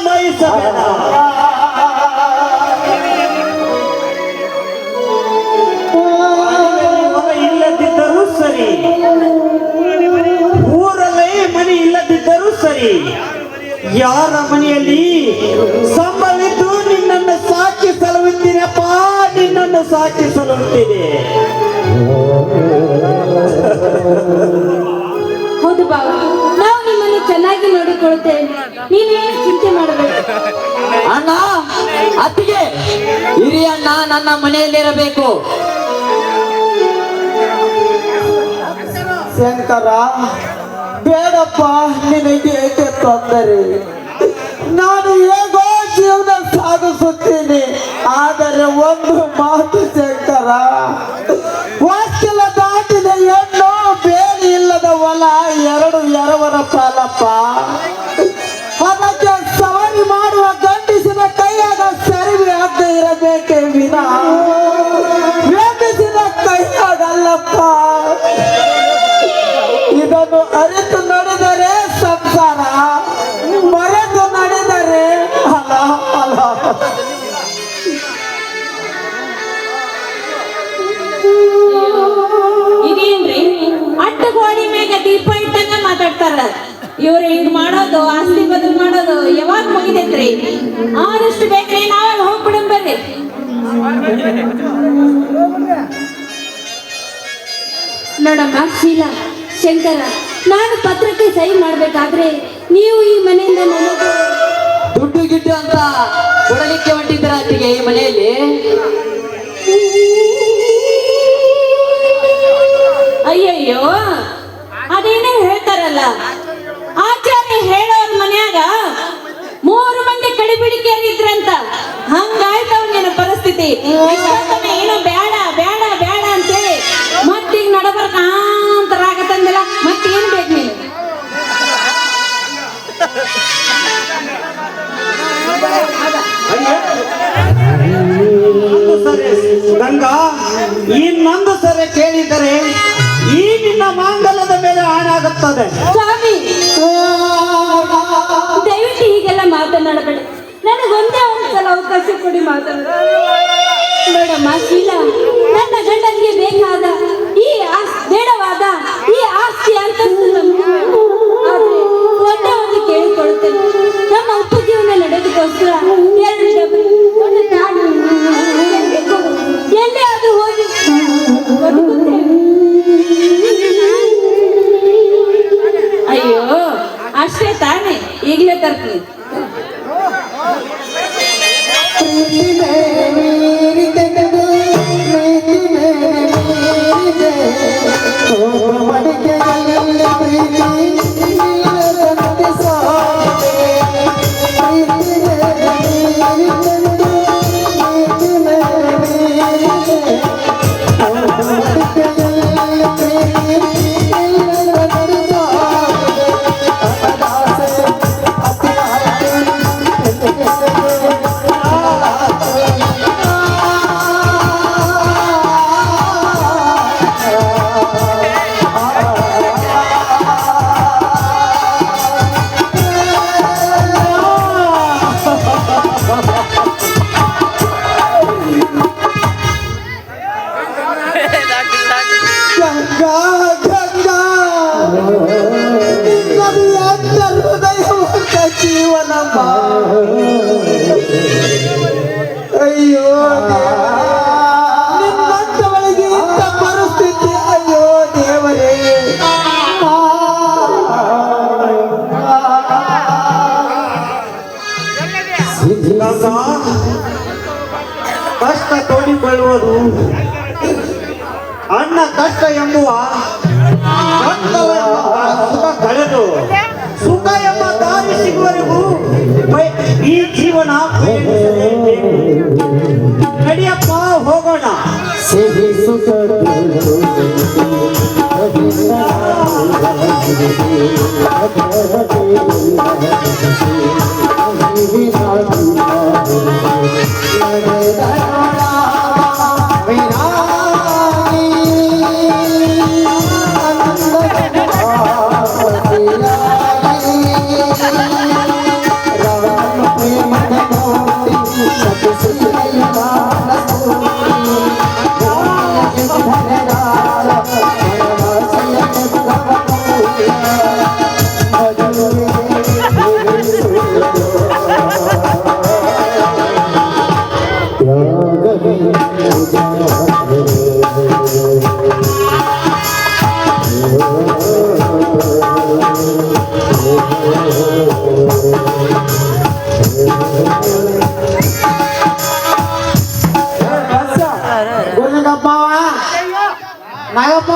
ನೋಯಿಸಬೇಡ. ಮಗ ಇಲ್ಲದಿದ್ದರೂ ಸರಿ, ಊರಲ್ಲೇ ಮನೆ ಇಲ್ಲದಿದ್ದರೂ ಸರಿ, ಯಾರ ಮನೆಯಲ್ಲಿ ಸಂಬಳಿದ್ದು ನಿನ್ನನ್ನು ಸಾಕಿ ಸಲುತ್ತೀನಪ್ಪ, ನಿನ್ನನ್ನು ಸಾಕಿ ಸಲುತ್ತೀನಿ. ಹೌದು ಬಾವ, ನಾವು ನಿಮ್ಮನ್ನು ಚೆನ್ನಾಗಿ ನೋಡಿಕೊಳ್ಳುತ್ತೇವೆ, ನೀನೇನು ಚಿಂತೆ ಮಾಡಬೇಕು. ಅಣ್ಣ, ಅತ್ತಿಗೆ, ಹಿರಿಯಣ್ಣ ನನ್ನ ಮನೆಯಲ್ಲಿರಬೇಕು. ಶಂಕರ, ಬೇಡಪ್ಪ, ನಿನಗೆ ಏಕೆ ತೊಂದರೆ? ನಾನು ಹೇಗೋ ಜೀವನ ಸಾಗಿಸುತ್ತೀನಿ. ಆದರೆ ಒಂದು ಮಾತು ಶಂಕರ, ವಾಸ್ತವ ದಾಟಿದ ಹೆಣ್ಣು, ಬೇಲಿ ಇಲ್ಲದ ಹೊಲ, ಎರಡು ಎರವರ ಪಾಲಪ್ಪ. ಅದಕ್ಕೆ ಸವಾರಿ ಮಾಡುವ ಗಂಡಿಸಿನ ಕೈಯಾಗ ಸರಿವಿ ಆಗದೆ ಇರಬೇಕೇ ವಿನ ವೇದಿಸಿದ ಕೈಯಾಗಲ್ಲಪ್ಪ. ಇದನ್ನು ಅರಿತು ನಡೆದರೆ ಸಂಸಾರ, ಮರೆತು ನಡೆದರೆ ಅಲ ಅಲ. ಇದೇನ್ರಿ ಅಡ್ಡ ಗೋಡಿ ಮ್ಯಾಗ ದೀಪ ಇಟ್ಟಂಗ ಮಾತಾಡ್ತಾರ. ಇವ್ರು ಹಿಂಗ್ ಮಾಡೋದು, ಆಸ್ತಿ ಬದಲು ಮಾಡೋದು ಯಾವಾಗ ಮುಗಿದೈತ್ರಿ? ಆದಷ್ಟು ಬೇಕ್ರಿ ನಾವೇ ಹೋಗ್ಬಿಡಂ ಬರ್ರಿ. ನೋಡಮ್ಮ ಶೀಲಾ, ಶಂಕರ, ನಾನು ಪತ್ರಕ್ಕೆ ಸಹಿ ಮಾಡ್ಬೇಕಾದ್ರೆ ನೀವು ಈ ಮನೆಯಿಂದ ನನಗೆ ದುಡ್ಡು ಗಿಡ್ಡು ಅಂತ ಕೊಡಲಿಕ್ಕೆ ಹೊಂಟಿದ್ರ ಅತ್ತಿಗೆ ಈ ಮನೆಯಲ್ಲಿ? ಅಯ್ಯಯ್ಯೋ, ಅದೇನೇ ಹೇಳ್ತಾರಲ್ಲ, ಆಚಾರ್ಯ ಹೇಳೋರ್ ಮನ್ಯಾಗ 3 ಮಂದಿ ಕಡಿಬಿಡಿಕೆಯರ್ ಇದ್ರಂತ. ಹಂಗಾಯ್ತವ ನಿನ್ನ ಪರಿಸ್ಥಿತಿ. ಇಷ್ಟೊತ್ತನ ಏನೋ ಬೇಡ ಬೇಡ ಬೇಡ ಅಂತೇಳಿ ಮತ್ತೀಗ ನಡಬರ್ಕಾಂತರಾಗತ್ತಂದಿಲ್ಲ. ಮತ್ತೇನ್ ಬೇಕು ನೀನು? ಗಂಗಾ, ಇನ್ನೊಂದು ಸರಿ ಕೇಳಿದರೆ ಈ ನಿನ್ನ ಮಾಂಗಲ್ಯದ ಮೇಲೆ ಹಾಳಾಗುತ್ತದೆ. ಸ್ವಾಮಿ, ದಯವಿಟ್ಟು ಹೀಗೆಲ್ಲ ಮಾತನಾಡಬೇಡಿ. ನನಗೊಂದೇ ಒಂದ್ಸಲ ಅವಕಾಶ ಕೊಡಿ ಮಾತಾಡ. ನೋಡಮ್ಮ ಶೀಲಾ, ನನ್ನ ಗಂಡನಿಗೆ ಬೇಕಾದ ಬೇಡವಾದ ಈ ಆಸ್ತಿ ಅಂತಸ್ತು ಆದ್ರೆ ಒಂದೇ ಒಂದು ಕೇಳಿಕೊಳ್ಳುತ್ತೇನೆ. ನಮ್ಮ ಉಪಜೀವನ ನಡೆದಕ್ಕೋಸ್ಕರ 2 ಡಬ್ಬಿ ಒಂದು ತಾಡು ಎಲ್ಲೇ ಆದ್ರೂ ಹೋಗಿ ಬದುಕುತ್ತೇನೆ. ಅಯ್ಯೋ, ಅಷ್ಟೇ ತಾನೇ, ಈಗಲೇ ತರ್ತೀನಿ. ಕಷ್ಟ ತೋಡಿಕೊಳ್ಳುವುದು ಅಣ್ಣ ಕಷ್ಟ ಎಂಬುವ ಸುಖ ಕಳೆದು ಸುಖ ಎಂಬ ದಾರಿ ಸಿಗುವವರೆಗೂ ಈ ಜೀವನ ಪಯಣಿಸಲೇಬೇಕು. ನಡಿಯಪ್ಪ ಹೋಗೋಣ. ನಾಗಪ್ಪ